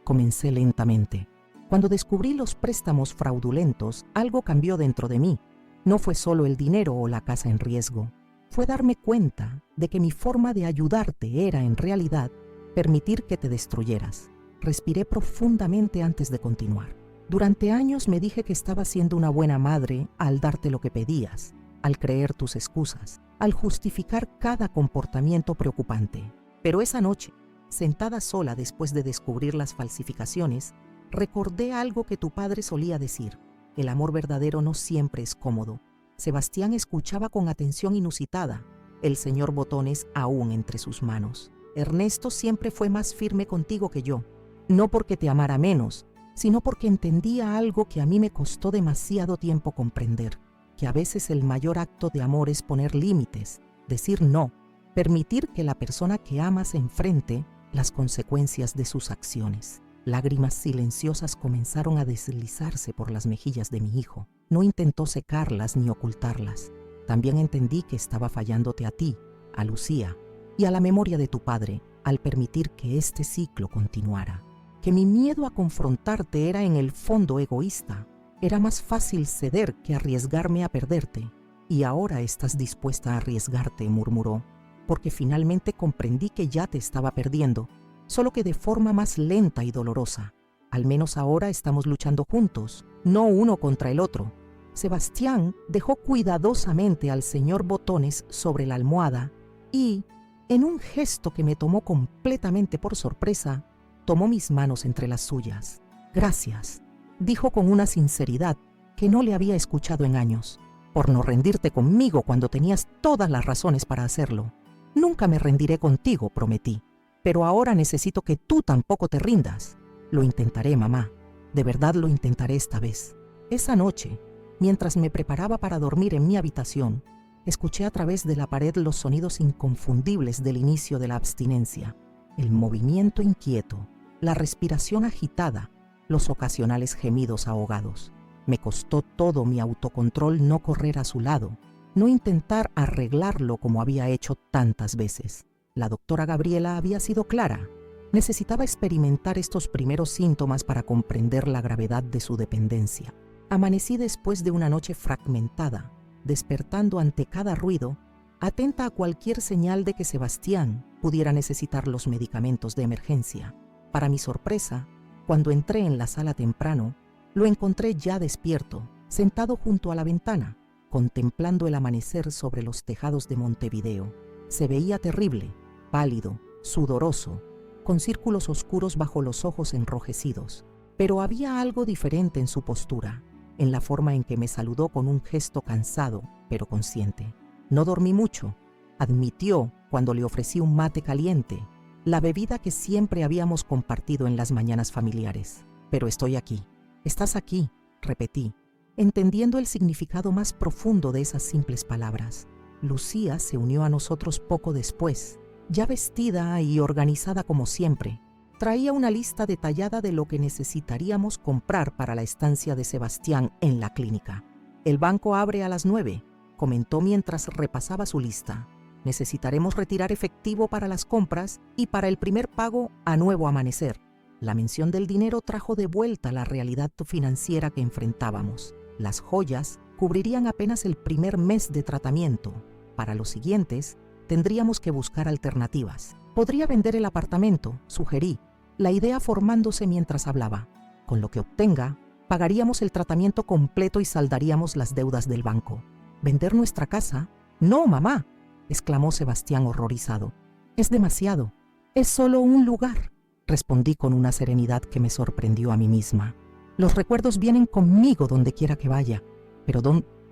A: Comencé lentamente. Cuando descubrí los préstamos fraudulentos, algo cambió dentro de mí. No fue solo el dinero o la casa en riesgo. Fue darme cuenta de que mi forma de ayudarte era, en realidad, permitir que te destruyeras. Respiré profundamente antes de continuar. Durante años me dije que estaba siendo una buena madre al darte lo que pedías, al creer tus excusas, al justificar cada comportamiento preocupante. Pero esa noche, sentada sola después de descubrir las falsificaciones, recordé algo que tu padre solía decir. El amor verdadero no siempre es cómodo. Sebastián escuchaba con atención inusitada, el señor Botones aún entre sus manos. Ernesto siempre fue más firme contigo que yo, no porque te amara menos, sino porque entendía algo que a mí me costó demasiado tiempo comprender, que a veces el mayor acto de amor es poner límites, decir no, permitir que la persona que amas enfrente las consecuencias de sus acciones. Lágrimas silenciosas comenzaron a deslizarse por las mejillas de mi hijo. No intentó secarlas ni ocultarlas. También entendí que estaba fallándote a ti, a Lucía y a la memoria de tu padre al permitir que este ciclo continuara. Que mi miedo a confrontarte era en el fondo egoísta. Era más fácil ceder que arriesgarme a perderte. Y ahora estás dispuesta a arriesgarte, murmuró, porque finalmente comprendí que ya te estaba perdiendo, solo que de forma más lenta y dolorosa. Al menos ahora estamos luchando juntos, no uno contra el otro. Sebastián dejó cuidadosamente al señor Botones sobre la almohada y, en un gesto que me tomó completamente por sorpresa, tomó mis manos entre las suyas. Gracias, dijo con una sinceridad que no le había escuchado en años, por no rendirte conmigo cuando tenías todas las razones para hacerlo. Nunca me rendiré contigo, prometí. Pero ahora necesito que tú tampoco te rindas. Lo intentaré, mamá. De verdad lo intentaré esta vez. Esa noche, mientras me preparaba para dormir en mi habitación, escuché a través de la pared los sonidos inconfundibles del inicio de la abstinencia. El movimiento inquieto, la respiración agitada, los ocasionales gemidos ahogados. Me costó todo mi autocontrol no correr a su lado, no intentar arreglarlo como había hecho tantas veces. La doctora Gabriela había sido clara. Necesitaba experimentar estos primeros síntomas para comprender la gravedad de su dependencia. Amanecí después de una noche fragmentada, despertando ante cada ruido, atenta a cualquier señal de que Sebastián pudiera necesitar los medicamentos de emergencia. Para mi sorpresa, cuando entré en la sala temprano, lo encontré ya despierto, sentado junto a la ventana, contemplando el amanecer sobre los tejados de Montevideo. Se veía terrible, pálido, sudoroso, con círculos oscuros bajo los ojos enrojecidos. Pero había algo diferente en su postura, en la forma en que me saludó con un gesto cansado, pero consciente. No dormí mucho, admitió cuando le ofrecí un mate caliente, la bebida que siempre habíamos compartido en las mañanas familiares. Pero estoy aquí. Estás aquí, repetí, entendiendo el significado más profundo de esas simples palabras. Lucía se unió a nosotros poco después, ya vestida y organizada como siempre. Traía una lista detallada de lo que necesitaríamos comprar para la estancia de Sebastián en la clínica. El banco abre a las 9, comentó mientras repasaba su lista. Necesitaremos retirar efectivo para las compras y para el primer pago a nuevo amanecer. La mención del dinero trajo de vuelta la realidad financiera que enfrentábamos. Las joyas cubrirían apenas el primer mes de tratamiento. Para los siguientes, tendríamos que buscar alternativas. Podría vender el apartamento, sugerí, la idea formándose mientras hablaba. Con lo que obtenga, pagaríamos el tratamiento completo y saldaríamos las deudas del banco. ¿Vender nuestra casa? No, mamá, exclamó Sebastián horrorizado. Es demasiado. Es solo un lugar, respondí con una serenidad que me sorprendió a mí misma. Los recuerdos vienen conmigo donde quiera que vaya. ¿Pero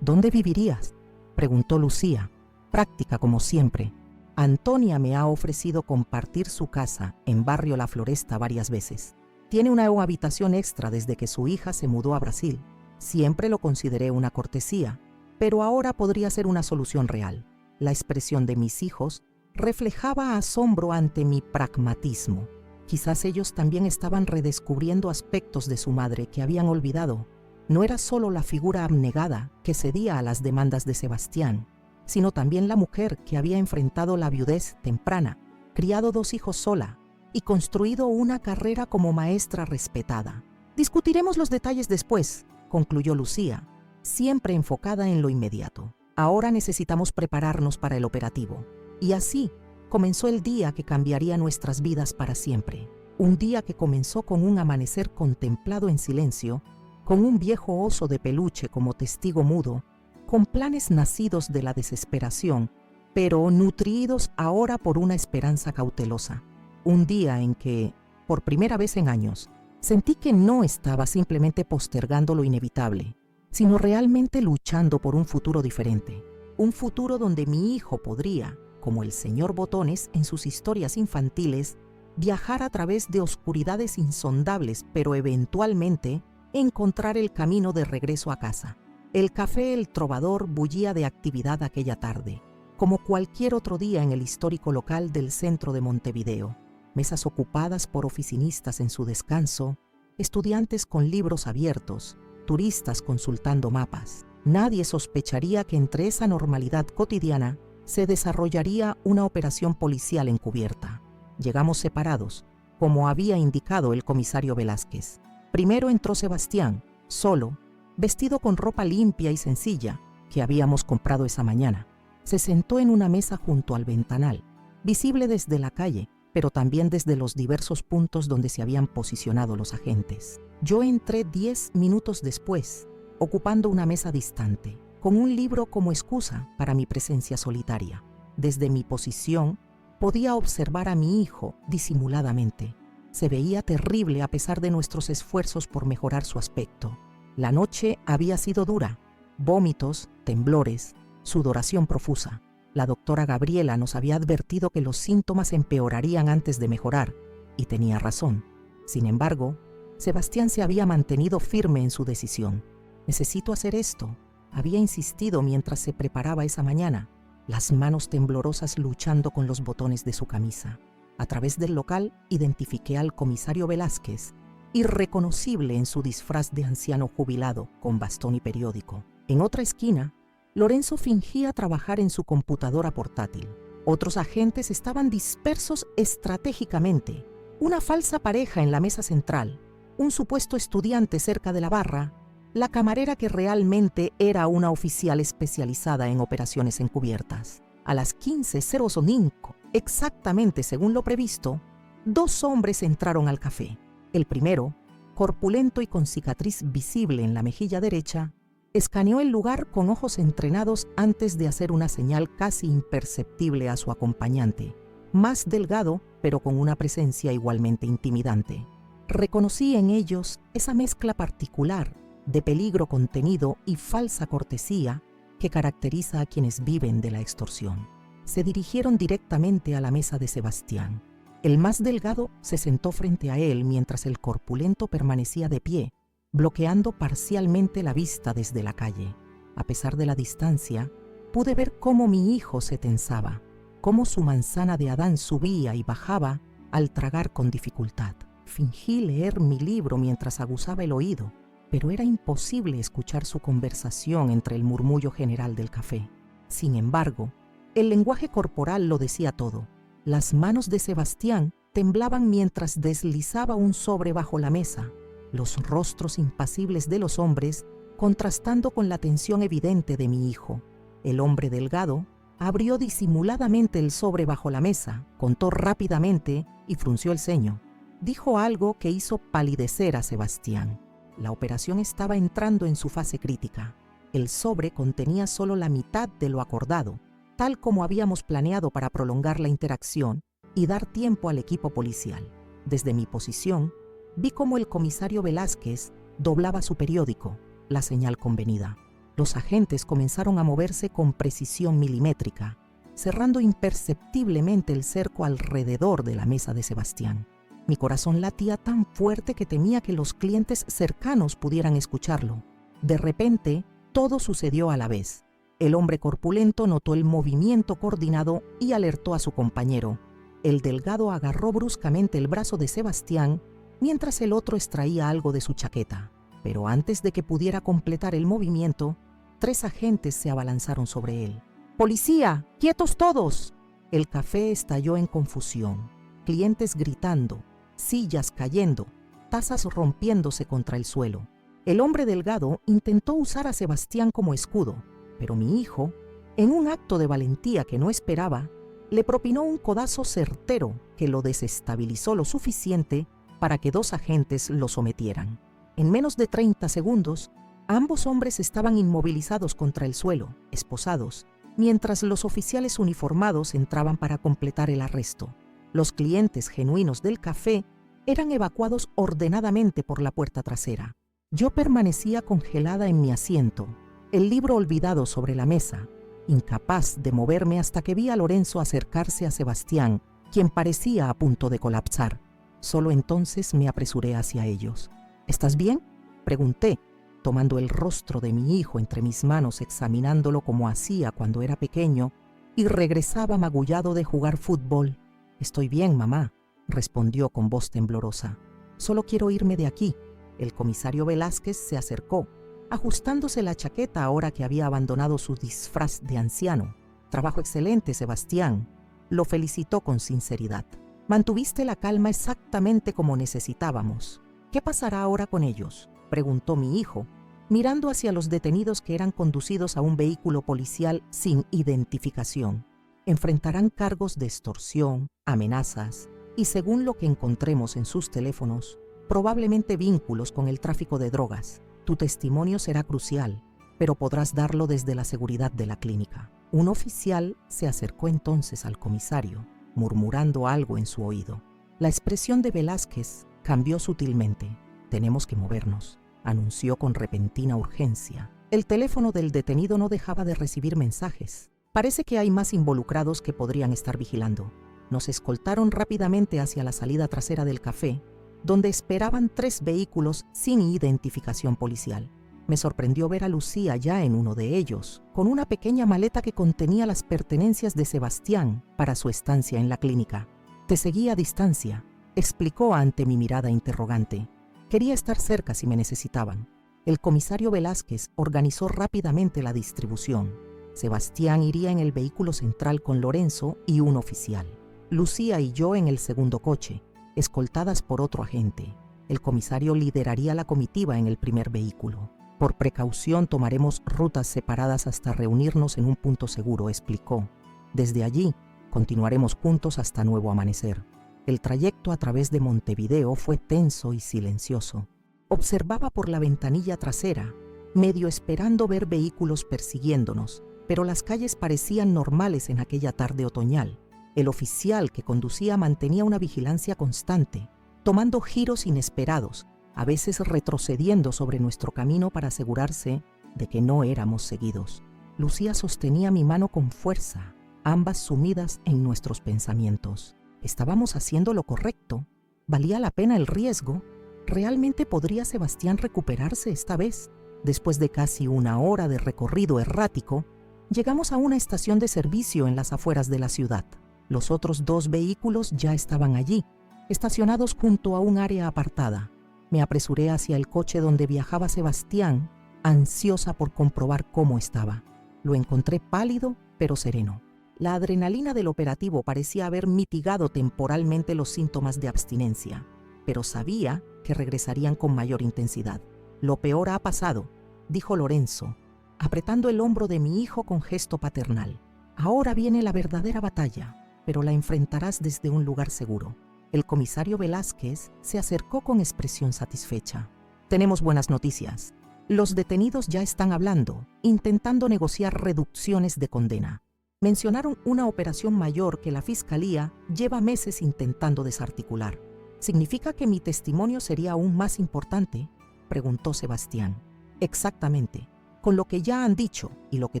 A: dónde vivirías?, preguntó Lucía, práctica como siempre. Antonia me ha ofrecido compartir su casa en Barrio La Floresta varias veces. Tiene una habitación extra desde que su hija se mudó a Brasil. Siempre lo consideré una cortesía, pero ahora podría ser una solución real. La expresión de mis hijos reflejaba asombro ante mi pragmatismo. Quizás ellos también estaban redescubriendo aspectos de su madre que habían olvidado. No era solo la figura abnegada que cedía a las demandas de Sebastián, sino también la mujer que había enfrentado la viudez temprana, criado 2 hijos sola y construido una carrera como maestra respetada. Discutiremos los detalles después, concluyó Lucía, siempre enfocada en lo inmediato. Ahora necesitamos prepararnos para el operativo. Y así comenzó el día que cambiaría nuestras vidas para siempre. Un día que comenzó con un amanecer contemplado en silencio, con un viejo oso de peluche como testigo mudo, con planes nacidos de la desesperación, pero nutridos ahora por una esperanza cautelosa. Un día en que, por primera vez en años, sentí que no estaba simplemente postergando lo inevitable, sino realmente luchando por un futuro diferente. Un futuro donde mi hijo podría, como el señor Botones en sus historias infantiles, viajar a través de oscuridades insondables, pero eventualmente encontrar el camino de regreso a casa. El café El Trovador bullía de actividad aquella tarde, como cualquier otro día en el histórico local del centro de Montevideo. Mesas ocupadas por oficinistas en su descanso, estudiantes con libros abiertos, turistas consultando mapas. Nadie sospecharía que entre esa normalidad cotidiana se desarrollaría una operación policial encubierta. Llegamos separados, como había indicado el comisario Velázquez. Primero entró Sebastián, solo, vestido con ropa limpia y sencilla que habíamos comprado esa mañana. Se sentó en una mesa junto al ventanal, visible desde la calle, pero también desde los diversos puntos donde se habían posicionado los agentes. Yo entré 10 minutos después, ocupando una mesa distante, con un libro como excusa para mi presencia solitaria. Desde mi posición, podía observar a mi hijo disimuladamente. Se veía terrible a pesar de nuestros esfuerzos por mejorar su aspecto. La noche había sido dura, vómitos, temblores, sudoración profusa. La doctora Gabriela nos había advertido que los síntomas empeorarían antes de mejorar, y tenía razón. Sin embargo, Sebastián se había mantenido firme en su decisión. «Necesito hacer esto», había insistido mientras se preparaba esa mañana, las manos temblorosas luchando con los botones de su camisa. A través del local identifiqué al comisario Velázquez, irreconocible en su disfraz de anciano jubilado con bastón y periódico. En otra esquina, Lorenzo fingía trabajar en su computadora portátil. Otros agentes estaban dispersos estratégicamente. Una falsa pareja en la mesa central, un supuesto estudiante cerca de la barra, la camarera que realmente era una oficial especializada en operaciones encubiertas. A las 15:05, exactamente según lo previsto, 2 hombres entraron al café. El primero, corpulento y con cicatriz visible en la mejilla derecha, escaneó el lugar con ojos entrenados antes de hacer una señal casi imperceptible a su acompañante, más delgado pero con una presencia igualmente intimidante. Reconocí en ellos esa mezcla particular de peligro contenido y falsa cortesía que caracteriza a quienes viven de la extorsión. Se dirigieron directamente a la mesa de Sebastián. El más delgado se sentó frente a él mientras el corpulento permanecía de pie, bloqueando parcialmente la vista desde la calle. A pesar de la distancia, pude ver cómo mi hijo se tensaba, cómo su manzana de Adán subía y bajaba al tragar con dificultad. Fingí leer mi libro mientras aguzaba el oído, pero era imposible escuchar su conversación entre el murmullo general del café. Sin embargo, el lenguaje corporal lo decía todo. Las manos de Sebastián temblaban mientras deslizaba un sobre bajo la mesa. Los rostros impasibles de los hombres contrastando con la tensión evidente de mi hijo. El hombre delgado abrió disimuladamente el sobre bajo la mesa, contó rápidamente y frunció el ceño. Dijo algo que hizo palidecer a Sebastián. La operación estaba entrando en su fase crítica. El sobre contenía solo la mitad de lo acordado, tal como habíamos planeado para prolongar la interacción y dar tiempo al equipo policial. Desde mi posición, vi cómo el comisario Velázquez doblaba su periódico, la señal convenida. Los agentes comenzaron a moverse con precisión milimétrica, cerrando imperceptiblemente el cerco alrededor de la mesa de Sebastián. Mi corazón latía tan fuerte que temía que los clientes cercanos pudieran escucharlo. De repente, todo sucedió a la vez. El hombre corpulento notó el movimiento coordinado y alertó a su compañero. El delgado agarró bruscamente el brazo de Sebastián mientras el otro extraía algo de su chaqueta. Pero antes de que pudiera completar el movimiento, 3 agentes se abalanzaron sobre él. ¡Policía! ¡Quietos todos! El café estalló en confusión. Clientes gritando, sillas cayendo, tazas rompiéndose contra el suelo. El hombre delgado intentó usar a Sebastián como escudo, pero mi hijo, en un acto de valentía que no esperaba, le propinó un codazo certero que lo desestabilizó lo suficiente para que 2 agentes lo sometieran. En menos de 30 segundos, ambos hombres estaban inmovilizados contra el suelo, esposados, mientras los oficiales uniformados entraban para completar el arresto. Los clientes genuinos del café eran evacuados ordenadamente por la puerta trasera. Yo permanecía congelada en mi asiento, el libro olvidado sobre la mesa, incapaz de moverme hasta que vi a Lorenzo acercarse a Sebastián, quien parecía a punto de colapsar. Solo entonces me apresuré hacia ellos. ¿Estás bien?, pregunté, tomando el rostro de mi hijo entre mis manos, examinándolo como hacía cuando era pequeño y regresaba magullado de jugar fútbol. «Estoy bien, mamá», respondió con voz temblorosa. «Solo quiero irme de aquí». El comisario Velázquez se acercó, ajustándose la chaqueta ahora que había abandonado su disfraz de anciano. «Trabajo excelente, Sebastián», lo felicitó con sinceridad. «Mantuviste la calma exactamente como necesitábamos. ¿Qué pasará ahora con ellos?», preguntó mi hijo, mirando hacia los detenidos que eran conducidos a un vehículo policial sin identificación. «Enfrentarán cargos de extorsión, amenazas y, según lo que encontremos en sus teléfonos, probablemente vínculos con el tráfico de drogas. Tu testimonio será crucial, pero podrás darlo desde la seguridad de la clínica». Un oficial se acercó entonces al comisario, murmurando algo en su oído. La expresión de Velázquez cambió sutilmente. «Tenemos que movernos», anunció con repentina urgencia. El teléfono del detenido no dejaba de recibir mensajes. «Parece que hay más involucrados que podrían estar vigilando». Nos escoltaron rápidamente hacia la salida trasera del café, donde esperaban 3 vehículos sin identificación policial. Me sorprendió ver a Lucía ya en uno de ellos, con una pequeña maleta que contenía las pertenencias de Sebastián para su estancia en la clínica. «Te seguí a distancia», explicó ante mi mirada interrogante. «Quería estar cerca si me necesitaban». El comisario Velázquez organizó rápidamente la distribución. Sebastián iría en el vehículo central con Lorenzo y un oficial. Lucía y yo en el segundo coche, escoltadas por otro agente. El comisario lideraría la comitiva en el primer vehículo. «Por precaución tomaremos rutas separadas hasta reunirnos en un punto seguro», explicó. «Desde allí, continuaremos juntos hasta nuevo amanecer». El trayecto a través de Montevideo fue tenso y silencioso. Observaba por la ventanilla trasera, medio esperando ver vehículos persiguiéndonos, pero las calles parecían normales en aquella tarde otoñal. El oficial que conducía mantenía una vigilancia constante, tomando giros inesperados, a veces retrocediendo sobre nuestro camino para asegurarse de que no éramos seguidos. Lucía sostenía mi mano con fuerza, ambas sumidas en nuestros pensamientos. ¿Estábamos haciendo lo correcto? ¿Valía la pena el riesgo? ¿Realmente podría Sebastián recuperarse esta vez? Después de casi 1 hora de recorrido errático, llegamos a una estación de servicio en las afueras de la ciudad. Los otros 2 vehículos ya estaban allí, estacionados junto a un área apartada. Me apresuré hacia el coche donde viajaba Sebastián, ansiosa por comprobar cómo estaba. Lo encontré pálido, pero sereno. La adrenalina del operativo parecía haber mitigado temporalmente los síntomas de abstinencia, pero sabía que regresarían con mayor intensidad. «Lo peor ha pasado», dijo Lorenzo, apretando el hombro de mi hijo con gesto paternal. Ahora viene la verdadera batalla, pero la enfrentarás desde un lugar seguro. El comisario Velázquez se acercó con expresión satisfecha. Tenemos buenas noticias. Los detenidos ya están hablando, intentando negociar reducciones de condena. Mencionaron una operación mayor que la Fiscalía lleva meses intentando desarticular. ¿Significa que mi testimonio sería aún más importante?, preguntó Sebastián. Exactamente. Con lo que ya han dicho y lo que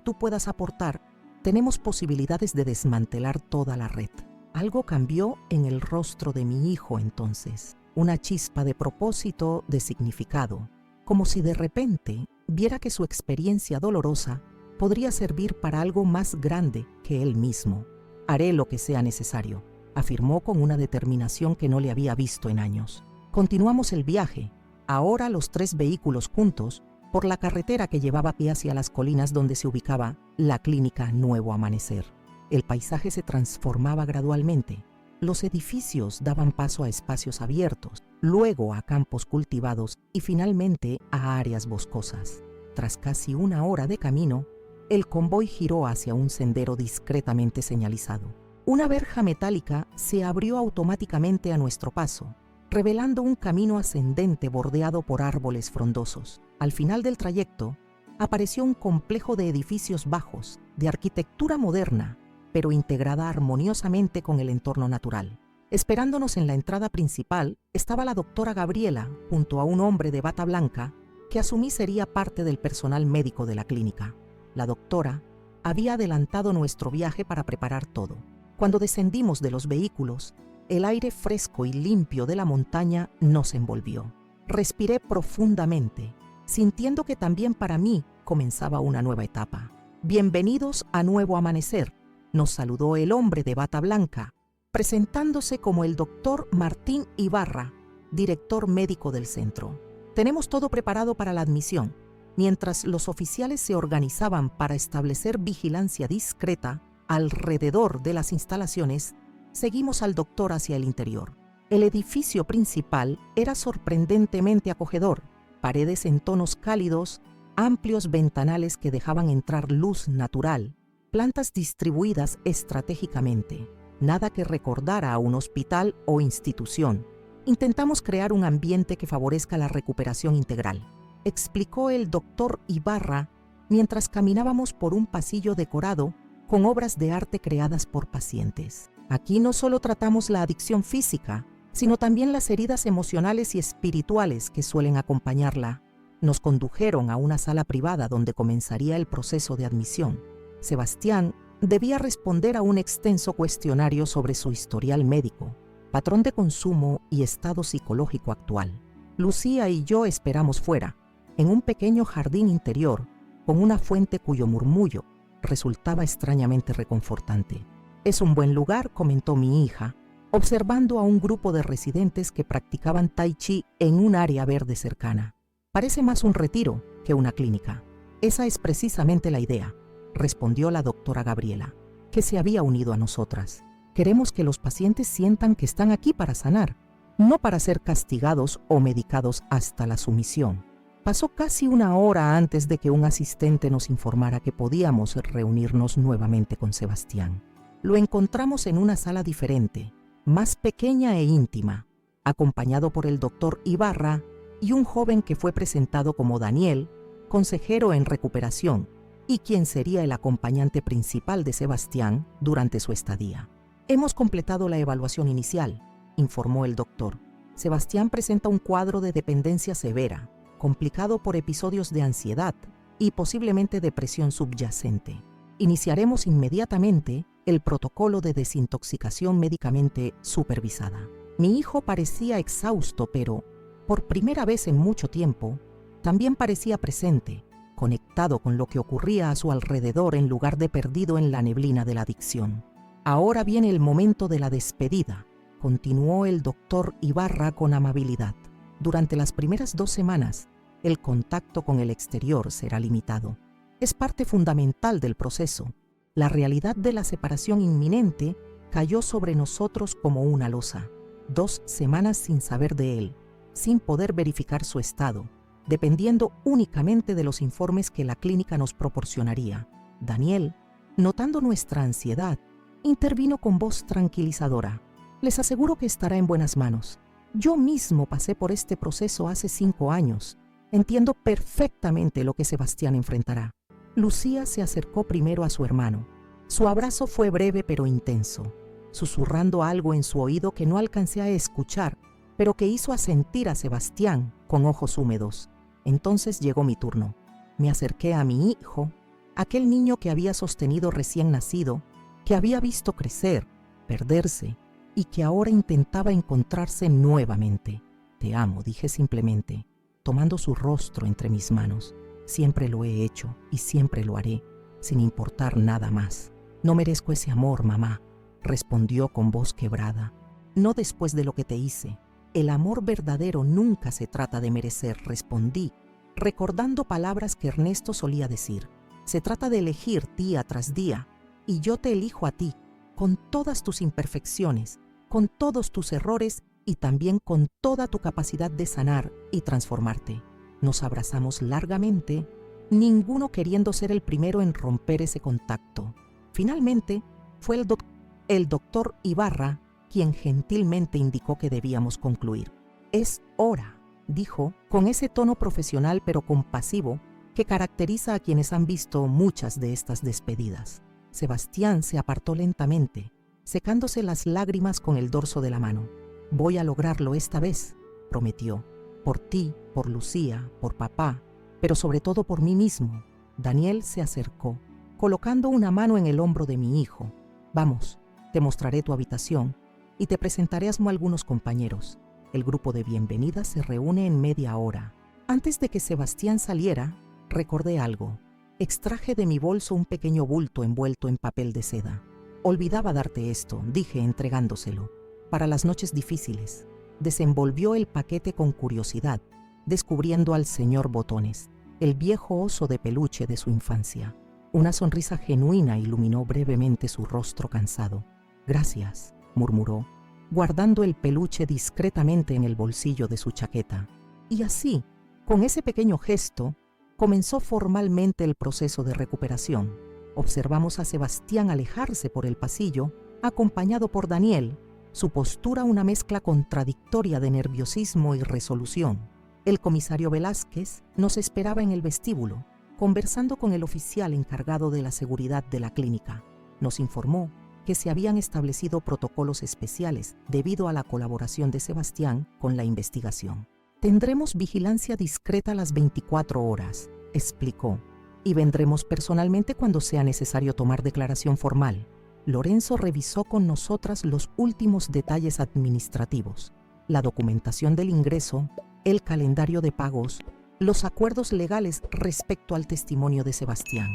A: tú puedas aportar, tenemos posibilidades de desmantelar toda la red. Algo cambió en el rostro de mi hijo entonces. Una chispa de propósito, de significado. Como si de repente viera que su experiencia dolorosa podría servir para algo más grande que él mismo. Haré lo que sea necesario, afirmó con una determinación que no le había visto en años. Continuamos el viaje, ahora los 3 vehículos juntos, por la carretera que llevaba a pie hacia las colinas donde se ubicaba la clínica Nuevo Amanecer. El paisaje se transformaba gradualmente. Los edificios daban paso a espacios abiertos, luego a campos cultivados y finalmente a áreas boscosas. Tras casi 1 hora de camino, el convoy giró hacia un sendero discretamente señalizado. Una verja metálica se abrió automáticamente a nuestro paso, revelando un camino ascendente bordeado por árboles frondosos. Al final del trayecto, apareció un complejo de edificios bajos, de arquitectura moderna, pero integrada armoniosamente con el entorno natural. Esperándonos en la entrada principal estaba la doctora Gabriela, junto a un hombre de bata blanca, que asumí sería parte del personal médico de la clínica. La doctora había adelantado nuestro viaje para preparar todo. Cuando descendimos de los vehículos, el aire fresco y limpio de la montaña nos envolvió. Respiré profundamente, sintiendo que también para mí comenzaba una nueva etapa. Bienvenidos a Nuevo Amanecer, nos saludó el hombre de bata blanca, presentándose como el doctor Martín Ibarra, director médico del centro. Tenemos todo preparado para la admisión. Mientras los oficiales se organizaban para establecer vigilancia discreta alrededor de las instalaciones, seguimos al doctor hacia el interior. El edificio principal era sorprendentemente acogedor, paredes en tonos cálidos, amplios ventanales que dejaban entrar luz natural, plantas distribuidas estratégicamente, nada que recordara a un hospital o institución. Intentamos crear un ambiente que favorezca la recuperación integral, explicó el doctor Ibarra mientras caminábamos por un pasillo decorado con obras de arte creadas por pacientes. Aquí no solo tratamos la adicción física, sino también las heridas emocionales y espirituales que suelen acompañarla. Nos condujeron a una sala privada donde comenzaría el proceso de admisión. Sebastián debía responder a un extenso cuestionario sobre su historial médico, patrón de consumo y estado psicológico actual. Lucía y yo esperamos fuera, en un pequeño jardín interior, con una fuente cuyo murmullo resultaba extrañamente reconfortante. Es un buen lugar, comentó mi hija, observando a un grupo de residentes que practicaban tai chi en un área verde cercana. Parece más un retiro que una clínica. Esa es precisamente la idea, respondió la doctora Gabriela, que se había unido a nosotras. Queremos que los pacientes sientan que están aquí para sanar, no para ser castigados o medicados hasta la sumisión. Pasó casi 1 hora antes de que un asistente nos informara que podíamos reunirnos nuevamente con Sebastián. Lo encontramos en una sala diferente, más pequeña e íntima, acompañado por el doctor Ibarra y un joven que fue presentado como Daniel, consejero en recuperación, y quien sería el acompañante principal de Sebastián durante su estadía. Hemos completado la evaluación inicial, informó el doctor. Sebastián presenta un cuadro de dependencia severa, complicado por episodios de ansiedad y posiblemente depresión subyacente. Iniciaremos inmediatamente el protocolo de desintoxicación médicamente supervisada. Mi hijo parecía exhausto, pero, por primera vez en mucho tiempo, también parecía presente, conectado con lo que ocurría a su alrededor en lugar de perdido en la neblina de la adicción. Ahora viene el momento de la despedida, continuó el doctor Ibarra con amabilidad. Durante las primeras 2 semanas, el contacto con el exterior será limitado. Es parte fundamental del proceso. La realidad de la separación inminente cayó sobre nosotros como una losa. 2 semanas sin saber de él, sin poder verificar su estado, dependiendo únicamente de los informes que la clínica nos proporcionaría. Daniel, notando nuestra ansiedad, intervino con voz tranquilizadora. Les aseguro que estará en buenas manos. Yo mismo pasé por este proceso hace 5 años. Entiendo perfectamente lo que Sebastián enfrentará. Lucía se acercó primero a su hermano. Su abrazo fue breve pero intenso, susurrando algo en su oído que no alcancé a escuchar, pero que hizo asentir a Sebastián con ojos húmedos. Entonces llegó mi turno. Me acerqué a mi hijo, aquel niño que había sostenido recién nacido, que había visto crecer, perderse, y que ahora intentaba encontrarse nuevamente. Te amo, dije simplemente, tomando su rostro entre mis manos. Siempre lo he hecho y siempre lo haré, sin importar nada más. No merezco ese amor, mamá, respondió con voz quebrada. No después de lo que te hice. El amor verdadero nunca se trata de merecer, respondí, recordando palabras que Ernesto solía decir. Se trata de elegir día tras día, y yo te elijo a ti, con todas tus imperfecciones, con todos tus errores y también con toda tu capacidad de sanar y transformarte. Nos abrazamos largamente, ninguno queriendo ser el primero en romper ese contacto. Finalmente, fue el doctor Ibarra quien gentilmente indicó que debíamos concluir. Es hora, dijo, con ese tono profesional pero compasivo que caracteriza a quienes han visto muchas de estas despedidas. Sebastián se apartó lentamente, secándose las lágrimas con el dorso de la mano. Voy a lograrlo esta vez, prometió. Por ti, por Lucía, por papá, pero sobre todo por mí mismo. Daniel se acercó, colocando una mano en el hombro de mi hijo. Vamos, te mostraré tu habitación y te presentaré a algunos compañeros. El grupo de bienvenida se reúne en media hora. Antes de que Sebastián saliera, recordé algo. Extraje de mi bolso un pequeño bulto envuelto en papel de seda. Olvidaba darte esto, dije entregándoselo. Para las noches difíciles. Desenvolvió el paquete con curiosidad, descubriendo al señor Botones, el viejo oso de peluche de su infancia. Una sonrisa genuina iluminó brevemente su rostro cansado. Gracias, murmuró, guardando el peluche discretamente en el bolsillo de su chaqueta. Y así, con ese pequeño gesto, comenzó formalmente el proceso de recuperación. Observamos a Sebastián alejarse por el pasillo, acompañado por Daniel, su postura una mezcla contradictoria de nerviosismo y resolución. El comisario Velázquez nos esperaba en el vestíbulo, conversando con el oficial encargado de la seguridad de la clínica. Nos informó que se habían establecido protocolos especiales debido a la colaboración de Sebastián con la investigación. Tendremos vigilancia discreta las 24 horas, explicó, y vendremos personalmente cuando sea necesario tomar declaración formal. Lorenzo revisó con nosotras los últimos detalles administrativos, la documentación del ingreso, el calendario de pagos, los acuerdos legales respecto al testimonio de Sebastián.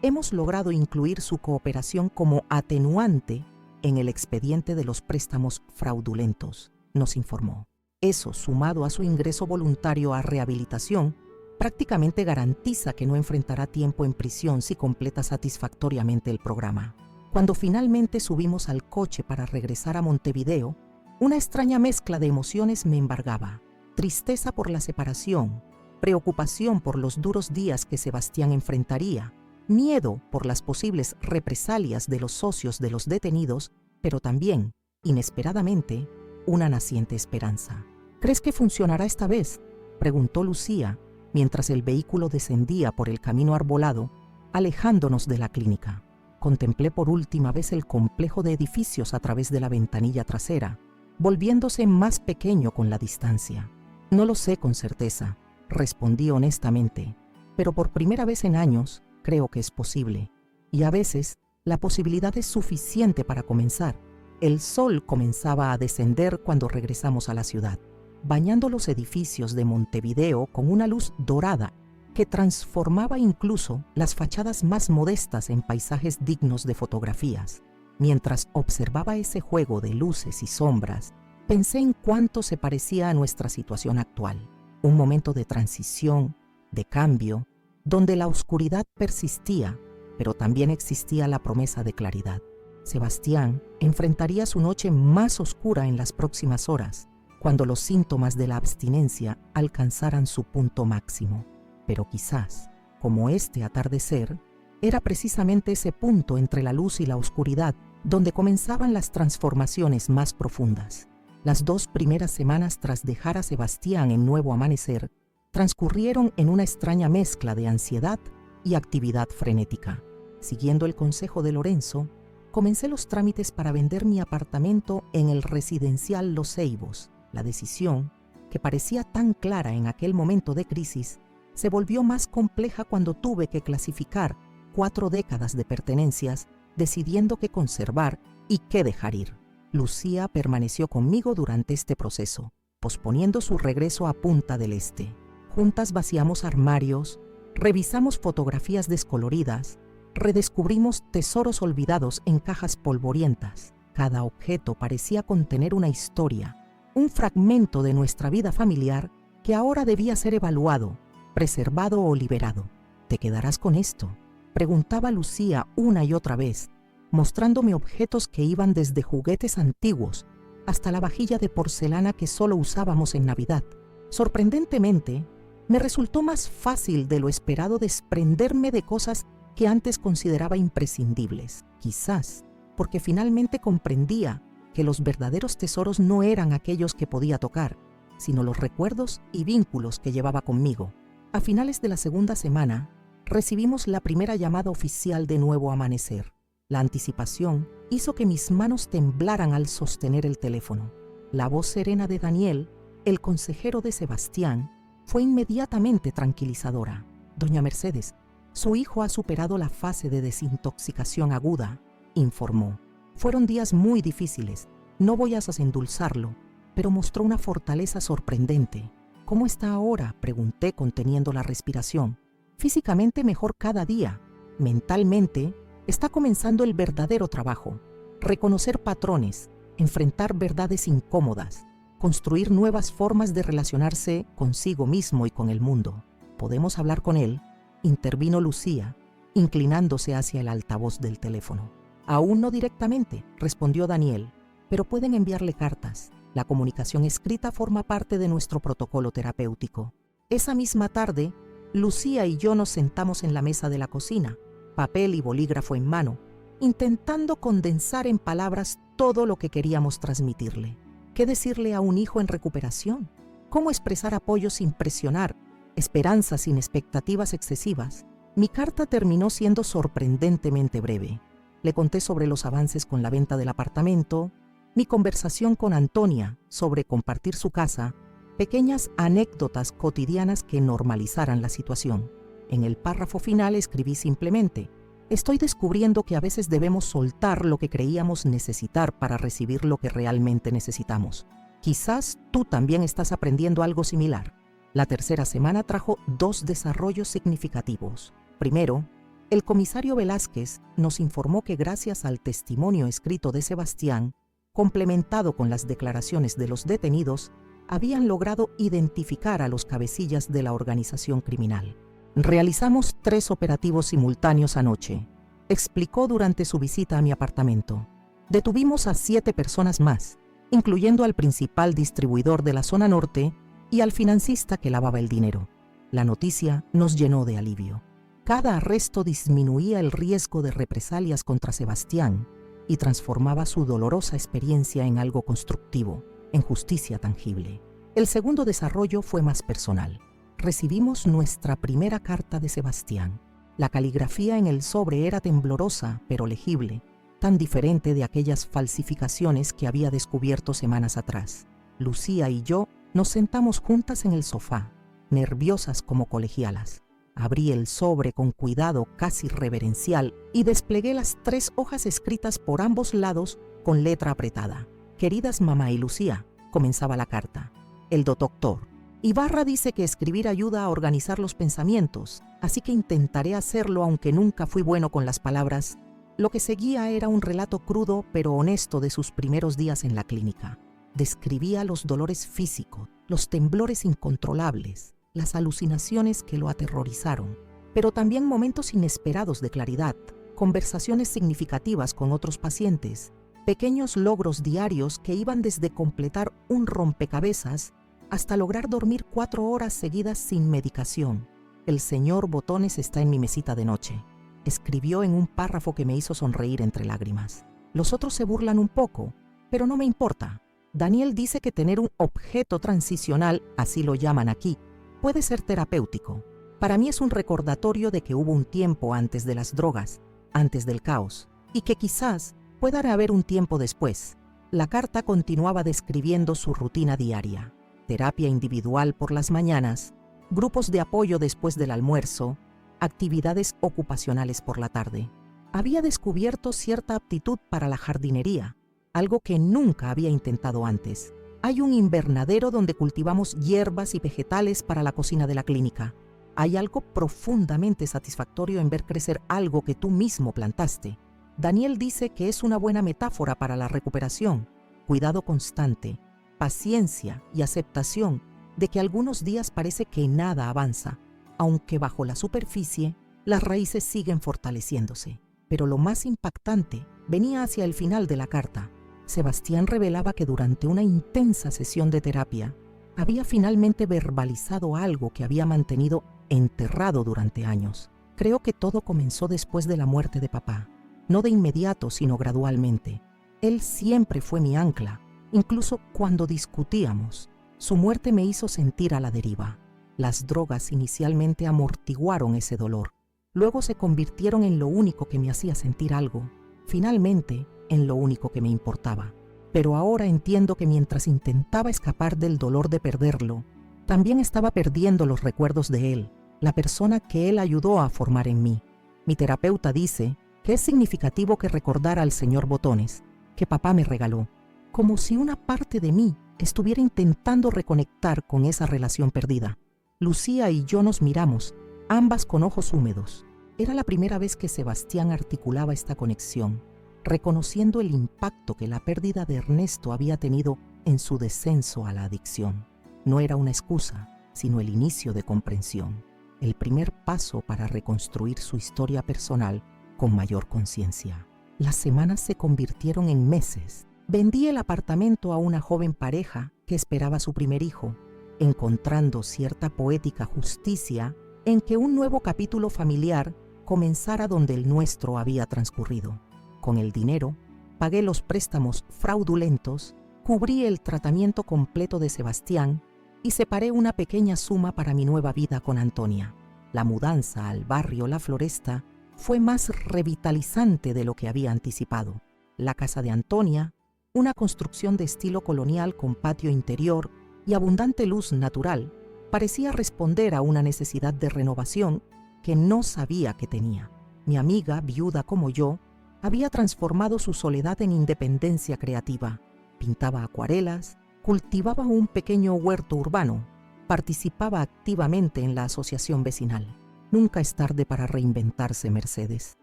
A: Hemos logrado incluir su cooperación como atenuante en el expediente de los préstamos fraudulentos, nos informó. Eso, sumado a su ingreso voluntario a rehabilitación, prácticamente garantiza que no enfrentará tiempo en prisión si completa satisfactoriamente el programa. Cuando finalmente subimos al coche para regresar a Montevideo, una extraña mezcla de emociones me embargaba. Tristeza por la separación, preocupación por los duros días que Sebastián enfrentaría, miedo por las posibles represalias de los socios de los detenidos, pero también, inesperadamente, una naciente esperanza. ¿Crees que funcionará esta vez?, preguntó Lucía, mientras el vehículo descendía por el camino arbolado, alejándonos de la clínica. Contemplé por última vez el complejo de edificios a través de la ventanilla trasera, volviéndose más pequeño con la distancia. No lo sé con certeza, respondí honestamente, pero por primera vez en años creo que es posible. Y a veces la posibilidad es suficiente para comenzar. El sol comenzaba a descender cuando regresamos a la ciudad, bañando los edificios de Montevideo con una luz dorada que transformaba incluso las fachadas más modestas en paisajes dignos de fotografías. Mientras observaba ese juego de luces y sombras, pensé en cuánto se parecía a nuestra situación actual. Un momento de transición, de cambio, donde la oscuridad persistía, pero también existía la promesa de claridad. Sebastián enfrentaría su noche más oscura en las próximas horas, cuando los síntomas de la abstinencia alcanzaran su punto máximo. Pero quizás, como este atardecer, era precisamente ese punto entre la luz y la oscuridad donde comenzaban las transformaciones más profundas. Las 2 primeras semanas tras dejar a Sebastián en Nuevo Amanecer transcurrieron en una extraña mezcla de ansiedad y actividad frenética. Siguiendo el consejo de Lorenzo, comencé los trámites para vender mi apartamento en el residencial Los Ceibos. La decisión, que parecía tan clara en aquel momento de crisis, se volvió más compleja cuando tuve que clasificar 4 décadas de pertenencias, decidiendo qué conservar y qué dejar ir. Lucía permaneció conmigo durante este proceso, posponiendo su regreso a Punta del Este. Juntas vaciamos armarios, revisamos fotografías descoloridas, redescubrimos tesoros olvidados en cajas polvorientas. Cada objeto parecía contener una historia, un fragmento de nuestra vida familiar que ahora debía ser evaluado, preservado o liberado. ¿Te quedarás con esto?, preguntaba Lucía una y otra vez, mostrándome objetos que iban desde juguetes antiguos hasta la vajilla de porcelana que solo usábamos en Navidad. Sorprendentemente, me resultó más fácil de lo esperado desprenderme de cosas que antes consideraba imprescindibles. Quizás porque finalmente comprendía que los verdaderos tesoros no eran aquellos que podía tocar, sino los recuerdos y vínculos que llevaba conmigo. A finales de la segunda semana, recibimos la primera llamada oficial de Nuevo Amanecer. La anticipación hizo que mis manos temblaran al sostener el teléfono. La voz serena de Daniel, el consejero de Sebastián, fue inmediatamente tranquilizadora. Doña Mercedes, su hijo ha superado la fase de desintoxicación aguda, informó. Fueron días muy difíciles, no voy a endulzarlo, pero mostró una fortaleza sorprendente. ¿Cómo está ahora?, pregunté conteniendo la respiración. Físicamente mejor cada día. Mentalmente está comenzando el verdadero trabajo. Reconocer patrones, enfrentar verdades incómodas, construir nuevas formas de relacionarse consigo mismo y con el mundo. ¿Podemos hablar con él?, intervino Lucía, inclinándose hacia el altavoz del teléfono. Aún no directamente, respondió Daniel, pero pueden enviarle cartas. La comunicación escrita forma parte de nuestro protocolo terapéutico. Esa misma tarde, Lucía y yo nos sentamos en la mesa de la cocina, papel y bolígrafo en mano, intentando condensar en palabras todo lo que queríamos transmitirle. ¿Qué decirle a un hijo en recuperación? ¿Cómo expresar apoyo sin presionar, esperanza sin expectativas excesivas? Mi carta terminó siendo sorprendentemente breve. Le conté sobre los avances con la venta del apartamento, mi conversación con Antonia sobre compartir su casa, pequeñas anécdotas cotidianas que normalizaran la situación. En el párrafo final escribí simplemente: estoy descubriendo que a veces debemos soltar lo que creíamos necesitar para recibir lo que realmente necesitamos. Quizás tú también estás aprendiendo algo similar. La tercera semana trajo 2 desarrollos significativos. Primero, el comisario Velázquez nos informó que gracias al testimonio escrito de Sebastián, complementado con las declaraciones de los detenidos, habían logrado identificar a los cabecillas de la organización criminal. Realizamos 3 operativos simultáneos anoche, explicó durante su visita a mi apartamento. Detuvimos a 7 personas más, incluyendo al principal distribuidor de la zona norte y al financista que lavaba el dinero. La noticia nos llenó de alivio. Cada arresto disminuía el riesgo de represalias contra Sebastián y transformaba su dolorosa experiencia en algo constructivo, en justicia tangible. El segundo desarrollo fue más personal. Recibimos nuestra primera carta de Sebastián. La caligrafía en el sobre era temblorosa, pero legible, tan diferente de aquellas falsificaciones que había descubierto semanas atrás. Lucía y yo nos sentamos juntas en el sofá, nerviosas como colegialas. Abrí el sobre con cuidado casi reverencial y desplegué las 3 hojas escritas por ambos lados con letra apretada. Queridas mamá y Lucía, comenzaba la carta. El doctor Ibarra dice que escribir ayuda a organizar los pensamientos, así que intentaré hacerlo aunque nunca fui bueno con las palabras. Lo que seguía era un relato crudo pero honesto de sus primeros días en la clínica. Describía los dolores físicos, los temblores incontrolables, las alucinaciones que lo aterrorizaron, pero también momentos inesperados de claridad, conversaciones significativas con otros pacientes pequeños logros diarios que iban desde completar un rompecabezas hasta lograr dormir 4 horas seguidas sin medicación. El señor Botones está en mi mesita de noche, escribió en un párrafo que me hizo sonreír entre lágrimas. Los otros se burlan un poco, pero no me importa. Daniel dice que tener un objeto transicional, así lo llaman aquí, puede ser terapéutico. Para mí es un recordatorio de que hubo un tiempo antes de las drogas, antes del caos, y que quizás pueda haber un tiempo después. La carta continuaba describiendo su rutina diaria: terapia individual por las mañanas, grupos de apoyo después del almuerzo, actividades ocupacionales por la tarde. Había descubierto cierta aptitud para la jardinería, algo que nunca había intentado antes. Hay un invernadero donde cultivamos hierbas y vegetales para la cocina de la clínica. Hay algo profundamente satisfactorio en ver crecer algo que tú mismo plantaste. Daniel dice que es una buena metáfora para la recuperación, cuidado constante, paciencia y aceptación de que algunos días parece que nada avanza, aunque bajo la superficie las raíces siguen fortaleciéndose. Pero lo más impactante venía hacia el final de la carta. Sebastián revelaba que durante una intensa sesión de terapia había finalmente verbalizado algo que había mantenido enterrado durante años. Creo que todo comenzó después de la muerte de papá, no de inmediato, sino gradualmente. Él siempre fue mi ancla, incluso cuando discutíamos. Su muerte me hizo sentir a la deriva. Las drogas inicialmente amortiguaron ese dolor, luego se convirtieron en lo único que me hacía sentir algo, finalmente en lo único que me importaba. Pero ahora entiendo que mientras intentaba escapar del dolor de perderlo, también estaba perdiendo los recuerdos de él, la persona que él ayudó a formar en mí. Mi terapeuta dice que es significativo que recordara al señor Botones, que papá me regaló, como si una parte de mí estuviera intentando reconectar con esa relación perdida. Lucía y yo nos miramos, ambas con ojos húmedos. Era la primera vez que Sebastián articulaba esta conexión, reconociendo el impacto que la pérdida de Ernesto había tenido en su descenso a la adicción. No era una excusa, sino el inicio de comprensión, el primer paso para reconstruir su historia personal con mayor conciencia. Las semanas se convirtieron en meses. Vendí el apartamento a una joven pareja que esperaba su primer hijo, encontrando cierta poética justicia en que un nuevo capítulo familiar comenzara donde el nuestro había transcurrido. Con el dinero, pagué los préstamos fraudulentos, cubrí el tratamiento completo de Sebastián y separé una pequeña suma para mi nueva vida con Antonia. La mudanza al barrio La Floresta fue más revitalizante de lo que había anticipado. La casa de Antonia, una construcción de estilo colonial con patio interior y abundante luz natural, parecía responder a una necesidad de renovación que no sabía que tenía. Mi amiga, viuda como yo, había transformado su soledad en independencia creativa. Pintaba acuarelas, cultivaba un pequeño huerto urbano, participaba activamente en la asociación vecinal. Nunca es tarde para reinventarse, Mercedes,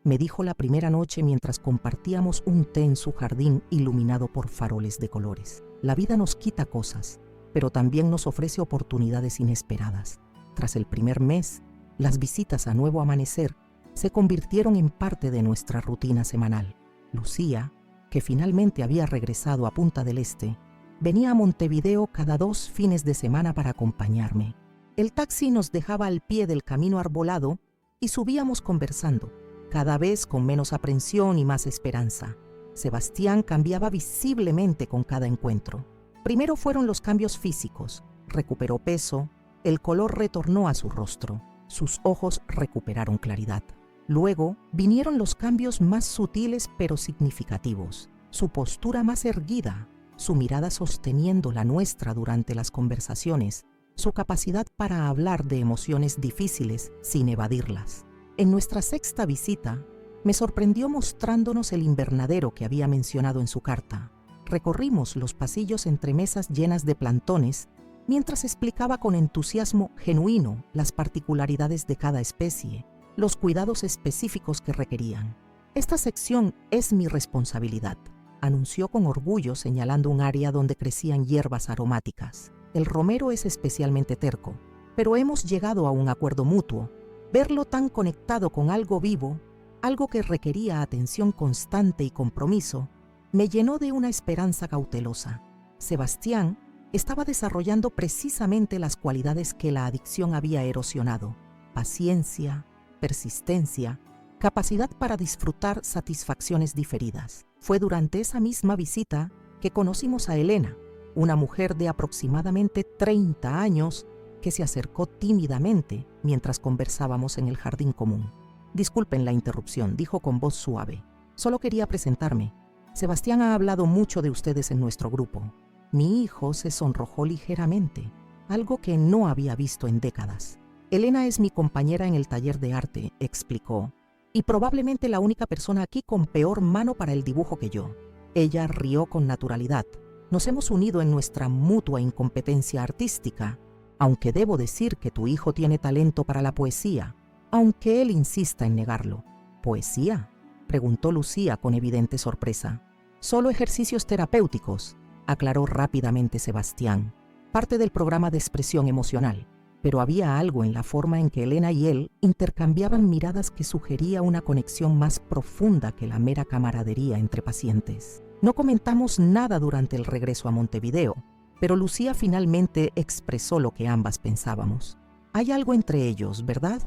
A: me dijo la primera noche mientras compartíamos un té en su jardín iluminado por faroles de colores. La vida nos quita cosas, pero también nos ofrece oportunidades inesperadas. Tras el primer mes, las visitas a Nuevo Amanecer se convirtieron en parte de nuestra rutina semanal. Lucía, que finalmente había regresado a Punta del Este, venía a Montevideo cada 2 fines de semana para acompañarme. El taxi nos dejaba al pie del camino arbolado y subíamos conversando, cada vez con menos aprensión y más esperanza. Sebastián cambiaba visiblemente con cada encuentro. Primero fueron los cambios físicos. Recuperó peso, el color retornó a su rostro, sus ojos recuperaron claridad. Luego vinieron los cambios más sutiles pero significativos. Su postura más erguida, su mirada sosteniendo la nuestra durante las conversaciones, su capacidad para hablar de emociones difíciles sin evadirlas. En nuestra 6ª visita, me sorprendió mostrándonos el invernadero que había mencionado en su carta. Recorrimos los pasillos entre mesas llenas de plantones, mientras explicaba con entusiasmo genuino las particularidades de cada especie, los cuidados específicos que requerían. Esta sección es mi responsabilidad, anunció con orgullo señalando un área donde crecían hierbas aromáticas. El romero es especialmente terco, pero hemos llegado a un acuerdo mutuo. Verlo tan conectado con algo vivo, algo que requería atención constante y compromiso, me llenó de una esperanza cautelosa. Sebastián estaba desarrollando precisamente las cualidades que la adicción había erosionado: paciencia, persistencia, capacidad para disfrutar satisfacciones diferidas. Fue durante esa misma visita que conocimos a Elena, una mujer de aproximadamente 30 años que se acercó tímidamente mientras conversábamos en el jardín común. «Disculpen la interrupción», dijo con voz suave. «Solo quería presentarme. Sebastián ha hablado mucho de ustedes en nuestro grupo». Mi hijo se sonrojó ligeramente, algo que no había visto en décadas. «Elena es mi compañera en el taller de arte», explicó, «y probablemente la única persona aquí con peor mano para el dibujo que yo». Ella rió con naturalidad. «Nos hemos unido en nuestra mutua incompetencia artística, aunque debo decir que tu hijo tiene talento para la poesía, aunque él insista en negarlo». «¿Poesía?», preguntó Lucía con evidente sorpresa. «Solo ejercicios terapéuticos», aclaró rápidamente Sebastián. «Parte del programa de expresión emocional». Pero había algo en la forma en que Elena y él intercambiaban miradas que sugería una conexión más profunda que la mera camaradería entre pacientes. No comentamos nada durante el regreso a Montevideo, pero Lucía finalmente expresó lo que ambas pensábamos. «Hay algo entre ellos, ¿verdad?».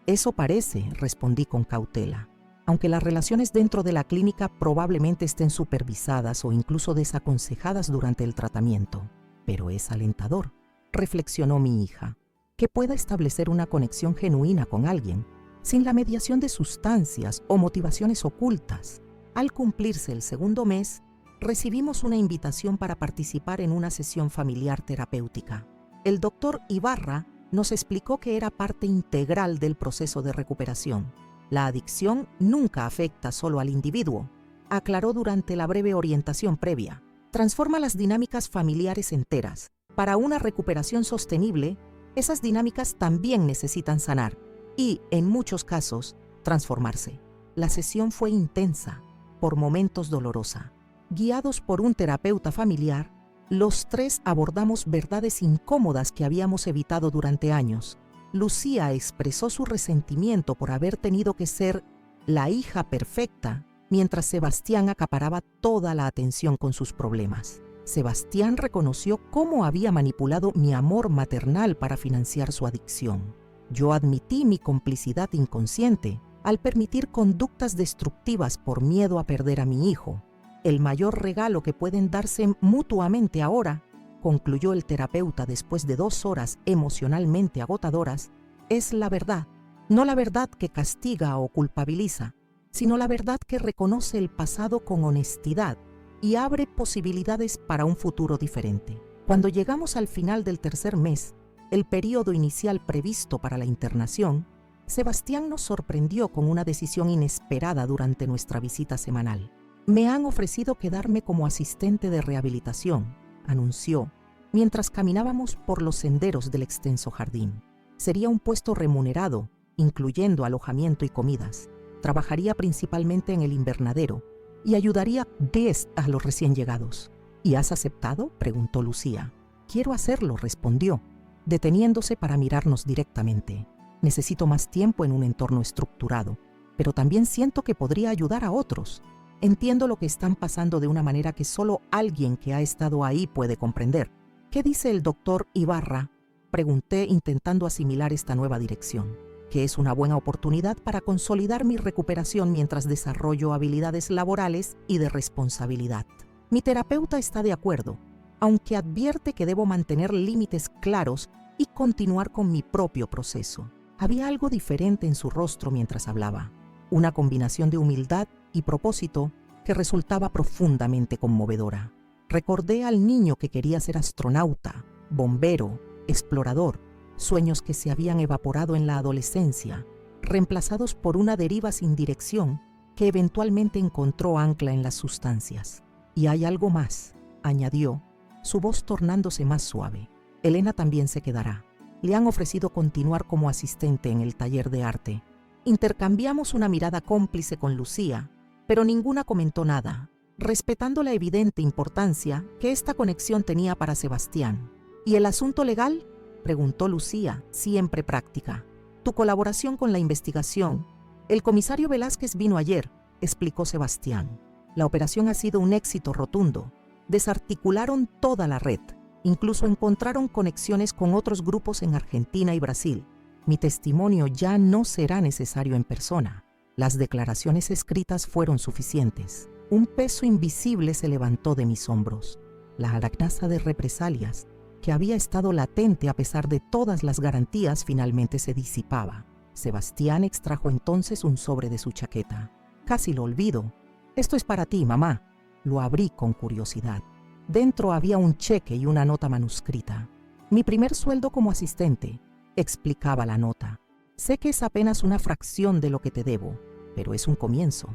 A: «Eso parece», respondí con cautela. «Aunque las relaciones dentro de la clínica probablemente estén supervisadas o incluso desaconsejadas durante el tratamiento. Pero es alentador», reflexionó mi hija, «que pueda establecer una conexión genuina con alguien, sin la mediación de sustancias o motivaciones ocultas». Al cumplirse el segundo mes, recibimos una invitación para participar en una sesión familiar terapéutica. El doctor Ibarra nos explicó que era parte integral del proceso de recuperación. «La adicción nunca afecta solo al individuo», aclaró durante la breve orientación previa. «Transforma las dinámicas familiares enteras. Para una recuperación sostenible, esas dinámicas también necesitan sanar y, en muchos casos, transformarse». La sesión fue intensa, por momentos dolorosa. Guiados por un terapeuta familiar, los tres abordamos verdades incómodas que habíamos evitado durante años. Lucía expresó su resentimiento por haber tenido que ser la hija perfecta, mientras Sebastián acaparaba toda la atención con sus problemas. Sebastián reconoció cómo había manipulado mi amor maternal para financiar su adicción. Yo admití mi complicidad inconsciente al permitir conductas destructivas por miedo a perder a mi hijo. «El mayor regalo que pueden darse mutuamente ahora», concluyó el terapeuta después de 2 horas emocionalmente agotadoras, «es la verdad. No la verdad que castiga o culpabiliza, sino la verdad que reconoce el pasado con honestidad y abre posibilidades para un futuro diferente». Cuando llegamos al final del tercer mes, el periodo inicial previsto para la internación, Sebastián nos sorprendió con una decisión inesperada durante nuestra visita semanal. «Me han ofrecido quedarme como asistente de rehabilitación», anunció, mientras caminábamos por los senderos del extenso jardín. «Sería un puesto remunerado, incluyendo alojamiento y comidas. Trabajaría principalmente en el invernadero y ayudaría a los recién llegados». «¿Y has aceptado?», preguntó Lucía. «Quiero hacerlo», respondió, deteniéndose para mirarnos directamente. «Necesito más tiempo en un entorno estructurado, pero también siento que podría ayudar a otros. Entiendo lo que están pasando de una manera que solo alguien que ha estado ahí puede comprender». «¿Qué dice el doctor Ibarra?», pregunté intentando asimilar esta nueva dirección. «Que es una buena oportunidad para consolidar mi recuperación mientras desarrollo habilidades laborales y de responsabilidad. Mi terapeuta está de acuerdo, aunque advierte que debo mantener límites claros y continuar con mi propio proceso». Había algo diferente en su rostro mientras hablaba, una combinación de humildad y propósito que resultaba profundamente conmovedora. Recordé al niño que quería ser astronauta, bombero, explorador, sueños que se habían evaporado en la adolescencia, reemplazados por una deriva sin dirección que eventualmente encontró ancla en las sustancias. «Y hay algo más», añadió, su voz tornándose más suave. «Elena también se quedará. Le han ofrecido continuar como asistente en el taller de arte». Intercambiamos una mirada cómplice con Lucía, pero ninguna comentó nada, respetando la evidente importancia que esta conexión tenía para Sebastián. «¿Y el asunto legal?», preguntó Lucía, siempre práctica. «Tu colaboración con la investigación. El comisario Velázquez vino ayer», explicó Sebastián. La operación ha sido un éxito rotundo. Desarticularon toda la red. Incluso encontraron conexiones con otros grupos en Argentina y Brasil. Mi testimonio ya no será necesario en persona. Las declaraciones escritas fueron suficientes. Un peso invisible se levantó de mis hombros. La amenaza de represalias, que había estado latente a pesar de todas las garantías, finalmente se disipaba. Sebastián extrajo entonces un sobre de su chaqueta. Casi lo olvido. «Esto es para ti, mamá». Lo abrí con curiosidad. Dentro había un cheque y una nota manuscrita. «Mi primer sueldo como asistente», explicaba la nota. «Sé que es apenas una fracción de lo que te debo, pero es un comienzo.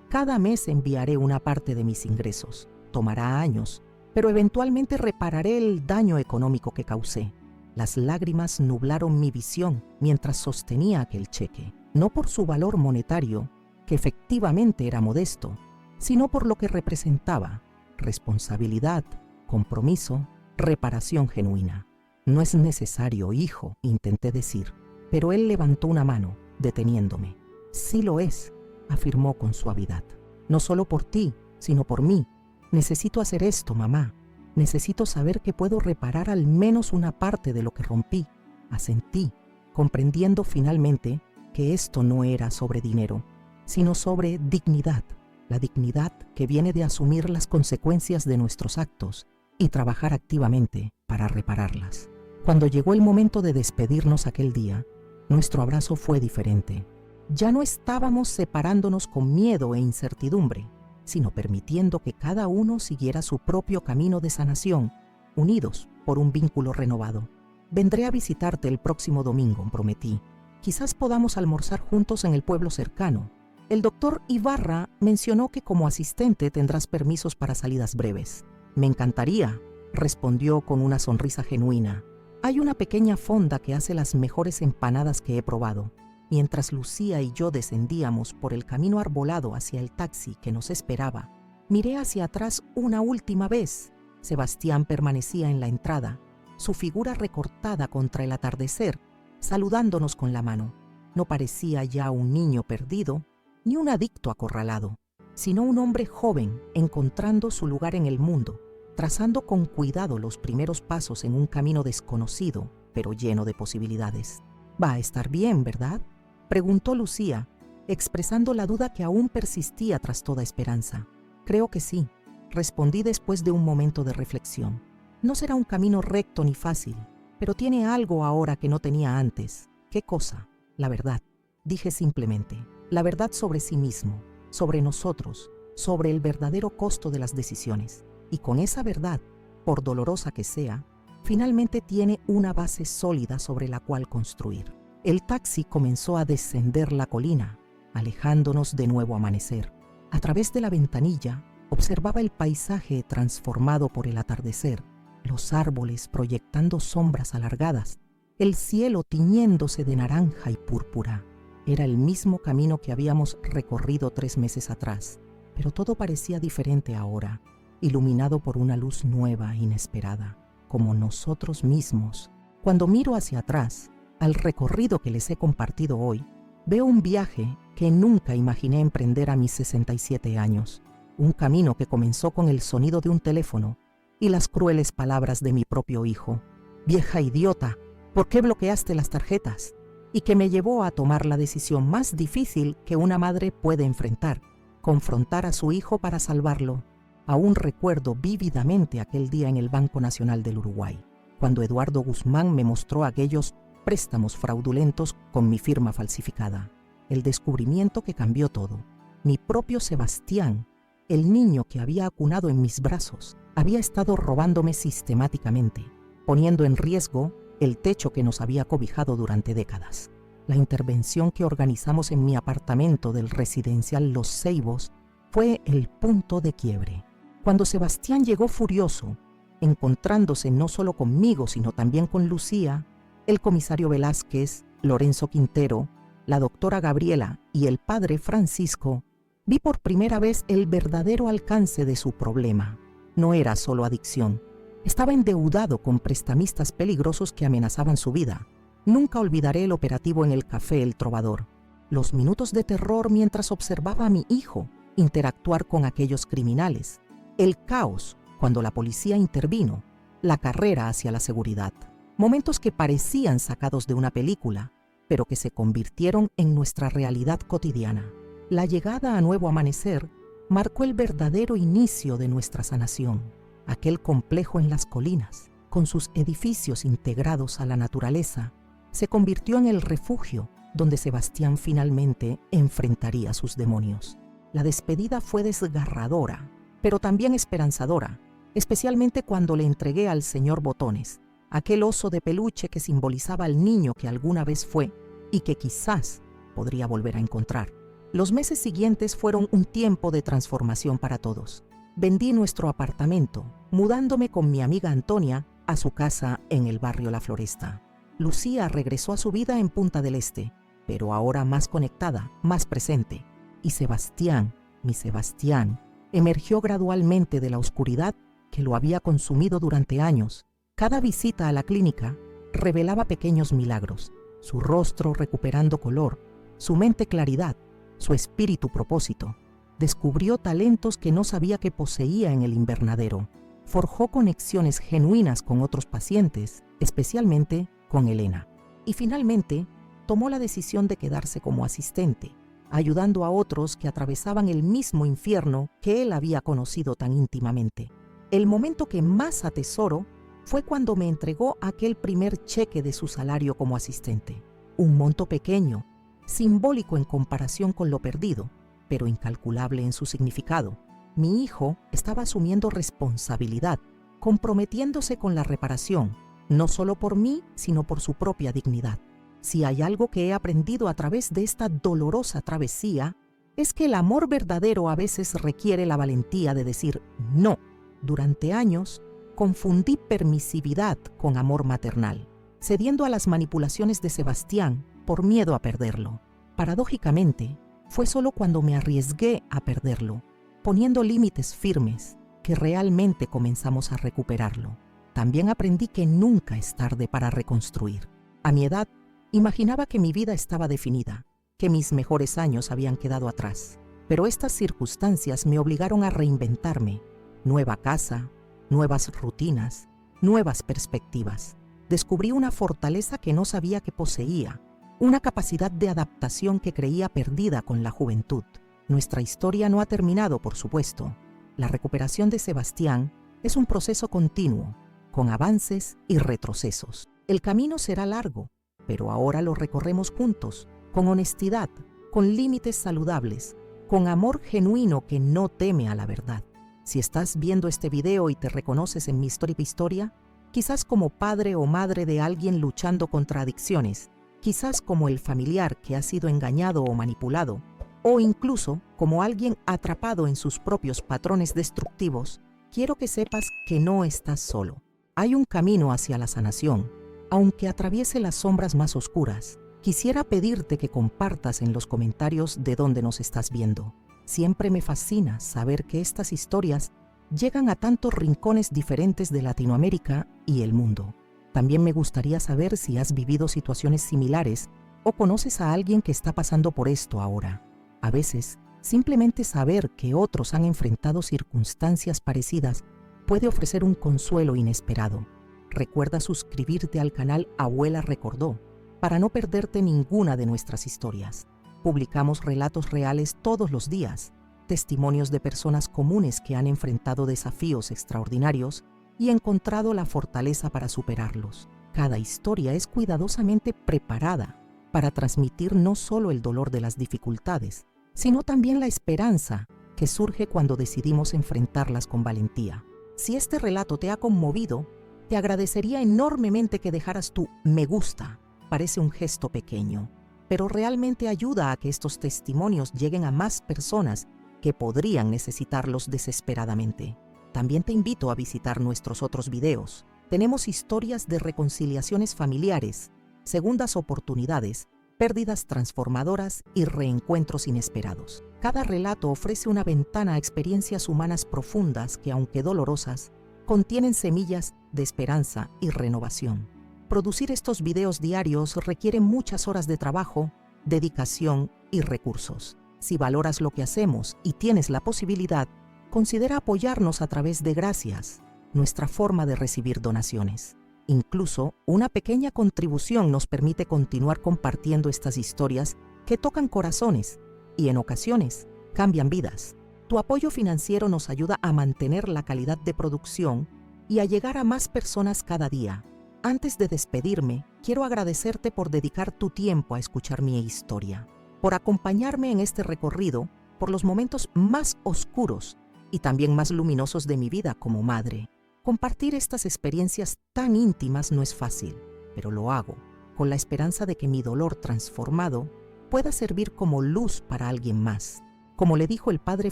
A: Cada mes enviaré una parte de mis ingresos. Tomará años, pero eventualmente repararé el daño económico que causé». Las lágrimas nublaron mi visión mientras sostenía aquel cheque, no por su valor monetario, que efectivamente era modesto, sino por lo que representaba: responsabilidad, compromiso, reparación genuina. «No es necesario, hijo», intenté decir, pero él levantó una mano, deteniéndome. «Sí lo es», afirmó con suavidad. «No solo por ti, sino por mí. Necesito hacer esto, mamá. Necesito saber que puedo reparar al menos una parte de lo que rompí». Asentí, comprendiendo finalmente que esto no era sobre dinero, sino sobre dignidad. La dignidad que viene de asumir las consecuencias de nuestros actos y trabajar activamente para repararlas. Cuando llegó el momento de despedirnos aquel día, nuestro abrazo fue diferente. Ya no estábamos separándonos con miedo e incertidumbre, sino permitiendo que cada uno siguiera su propio camino de sanación, unidos por un vínculo renovado. «Vendré a visitarte el próximo domingo», prometí. «Quizás podamos almorzar juntos en el pueblo cercano. El doctor Ibarra mencionó que como asistente tendrás permisos para salidas breves». «Me encantaría», respondió con una sonrisa genuina. «Hay una pequeña fonda que hace las mejores empanadas que he probado». Mientras Lucía y yo descendíamos por el camino arbolado hacia el taxi que nos esperaba, miré hacia atrás una última vez. Sebastián permanecía en la entrada, su figura recortada contra el atardecer, saludándonos con la mano. No parecía ya un niño perdido, ni un adicto acorralado, sino un hombre joven encontrando su lugar en el mundo, trazando con cuidado los primeros pasos en un camino desconocido, pero lleno de posibilidades. «Va a estar bien, ¿verdad?», preguntó Lucía, expresando la duda que aún persistía tras toda esperanza. «Creo que sí», respondí después de un momento de reflexión. «No será un camino recto ni fácil, pero tiene algo ahora que no tenía antes». «¿Qué cosa?». «La verdad», dije simplemente. «La verdad sobre sí mismo, sobre nosotros, sobre el verdadero costo de las decisiones. Y con esa verdad, por dolorosa que sea, finalmente tiene una base sólida sobre la cual construir». El taxi comenzó a descender la colina, alejándonos de nuevo amanecer. A través de la ventanilla observaba el paisaje transformado por el atardecer, los árboles proyectando sombras alargadas, el cielo tiñéndose de naranja y púrpura. Era el mismo camino que habíamos recorrido 3 meses atrás, pero todo parecía diferente ahora, iluminado por una luz nueva, inesperada, como nosotros mismos. Cuando miro hacia atrás, al recorrido que les he compartido hoy, veo un viaje que nunca imaginé emprender a mis 67 años. Un camino que comenzó con el sonido de un teléfono y las crueles palabras de mi propio hijo: «Vieja idiota, ¿por qué bloqueaste las tarjetas?», y que me llevó a tomar la decisión más difícil que una madre puede enfrentar: confrontar a su hijo para salvarlo. Aún recuerdo vívidamente aquel día en el Banco Nacional del Uruguay, cuando Eduardo Guzmán me mostró aquellos préstamos fraudulentos con mi firma falsificada. El descubrimiento que cambió todo. Mi propio Sebastián, el niño que había acunado en mis brazos, había estado robándome sistemáticamente, poniendo en riesgo el techo que nos había cobijado durante décadas. La intervención que organizamos en mi apartamento del residencial Los Ceibos fue el punto de quiebre. Cuando Sebastián llegó furioso, encontrándose no solo conmigo, sino también con Lucía, el comisario Velázquez, Lorenzo Quintero, la doctora Gabriela y el padre Francisco, vi por primera vez el verdadero alcance de su problema. No era solo adicción. Estaba endeudado con prestamistas peligrosos que amenazaban su vida. Nunca olvidaré el operativo en el café El Trovador. Los minutos de terror mientras observaba a mi hijo, interactuar con aquellos criminales, el caos cuando la policía intervino, la carrera hacia la seguridad. Momentos que parecían sacados de una película, pero que se convirtieron en nuestra realidad cotidiana. La llegada a Nuevo Amanecer marcó el verdadero inicio de nuestra sanación. Aquel complejo en las colinas, con sus edificios integrados a la naturaleza, se convirtió en el refugio donde Sebastián finalmente enfrentaría sus demonios. La despedida fue desgarradora, pero también esperanzadora, especialmente cuando le entregué al señor Botones, aquel oso de peluche que simbolizaba al niño que alguna vez fue y que quizás podría volver a encontrar. Los meses siguientes fueron un tiempo de transformación para todos. Vendí nuestro apartamento, mudándome con mi amiga Antonia a su casa en el barrio La Floresta. Lucía regresó a su vida en Punta del Este, pero ahora más conectada, más presente. Y Sebastián, mi Sebastián, emergió gradualmente de la oscuridad que lo había consumido durante años. Cada visita a la clínica revelaba pequeños milagros, su rostro recuperando color, su mente claridad, su espíritu propósito. Descubrió talentos que no sabía que poseía en el invernadero. Forjó conexiones genuinas con otros pacientes, especialmente con Elena. Y finalmente, tomó la decisión de quedarse como asistente, ayudando a otros que atravesaban el mismo infierno que él había conocido tan íntimamente. El momento que más atesoro fue cuando me entregó aquel primer cheque de su salario como asistente. Un monto pequeño, simbólico en comparación con lo perdido, pero incalculable en su significado. Mi hijo estaba asumiendo responsabilidad, comprometiéndose con la reparación, no solo por mí, sino por su propia dignidad. Si hay algo que he aprendido a través de esta dolorosa travesía, es que el amor verdadero a veces requiere la valentía de decir no. Durante años, confundí permisividad con amor maternal, cediendo a las manipulaciones de Sebastián por miedo a perderlo. Paradójicamente, fue solo cuando me arriesgué a perderlo, poniendo límites firmes, que realmente comenzamos a recuperarlo. También aprendí que nunca es tarde para reconstruir. A mi edad, imaginaba que mi vida estaba definida, que mis mejores años habían quedado atrás. Pero estas circunstancias me obligaron a reinventarme. Nueva casa, nuevas rutinas, nuevas perspectivas. Descubrí una fortaleza que no sabía que poseía, una capacidad de adaptación que creía perdida con la juventud. Nuestra historia no ha terminado, por supuesto. La recuperación de Sebastián es un proceso continuo, con avances y retrocesos. El camino será largo, pero ahora lo recorremos juntos, con honestidad, con límites saludables, con amor genuino que no teme a la verdad. Si estás viendo este video y te reconoces en mi historia, quizás como padre o madre de alguien luchando contra adicciones, quizás como el familiar que ha sido engañado o manipulado, o incluso como alguien atrapado en sus propios patrones destructivos, quiero que sepas que no estás solo. Hay un camino hacia la sanación, aunque atraviese las sombras más oscuras. Quisiera pedirte que compartas en los comentarios de dónde nos estás viendo. Siempre me fascina saber que estas historias llegan a tantos rincones diferentes de Latinoamérica y el mundo. También me gustaría saber si has vivido situaciones similares o conoces a alguien que está pasando por esto ahora. A veces, simplemente saber que otros han enfrentado circunstancias parecidas puede ofrecer un consuelo inesperado. Recuerda suscribirte al canal Abuela Recordó para no perderte ninguna de nuestras historias. Publicamos relatos reales todos los días, testimonios de personas comunes que han enfrentado desafíos extraordinarios y encontrado la fortaleza para superarlos. Cada historia es cuidadosamente preparada para transmitir no solo el dolor de las dificultades, sino también la esperanza que surge cuando decidimos enfrentarlas con valentía. Si este relato te ha conmovido, te agradecería enormemente que dejaras tu me gusta. Parece un gesto pequeño, pero realmente ayuda a que estos testimonios lleguen a más personas que podrían necesitarlos desesperadamente. También te invito a visitar nuestros otros videos. Tenemos historias de reconciliaciones familiares, segundas oportunidades, pérdidas transformadoras y reencuentros inesperados. Cada relato ofrece una ventana a experiencias humanas profundas que, aunque dolorosas, contienen semillas de esperanza y renovación. Producir estos videos diarios requiere muchas horas de trabajo, dedicación y recursos. Si valoras lo que hacemos y tienes la posibilidad, considera apoyarnos a través de Gracias, nuestra forma de recibir donaciones. Incluso, una pequeña contribución nos permite continuar compartiendo estas historias que tocan corazones y, en ocasiones, cambian vidas. Tu apoyo financiero nos ayuda a mantener la calidad de producción y a llegar a más personas cada día. Antes de despedirme, quiero agradecerte por dedicar tu tiempo a escuchar mi historia, por acompañarme en este recorrido por los momentos más oscuros y también más luminosos de mi vida como madre. Compartir estas experiencias tan íntimas no es fácil, pero lo hago con la esperanza de que mi dolor transformado pueda servir como luz para alguien más. Como le dijo el Padre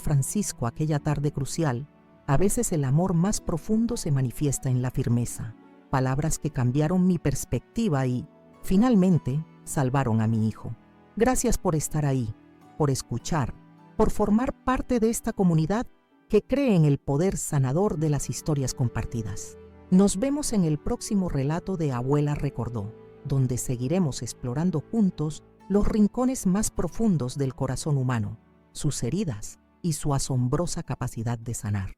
A: Francisco aquella tarde crucial, a veces el amor más profundo se manifiesta en la firmeza. Palabras que cambiaron mi perspectiva y, finalmente, salvaron a mi hijo. Gracias por estar ahí, por escuchar, por formar parte de esta comunidad que cree en el poder sanador de las historias compartidas. Nos vemos en el próximo relato de Abuela Recordó, donde seguiremos explorando juntos los rincones más profundos del corazón humano, sus heridas y su asombrosa capacidad de sanar.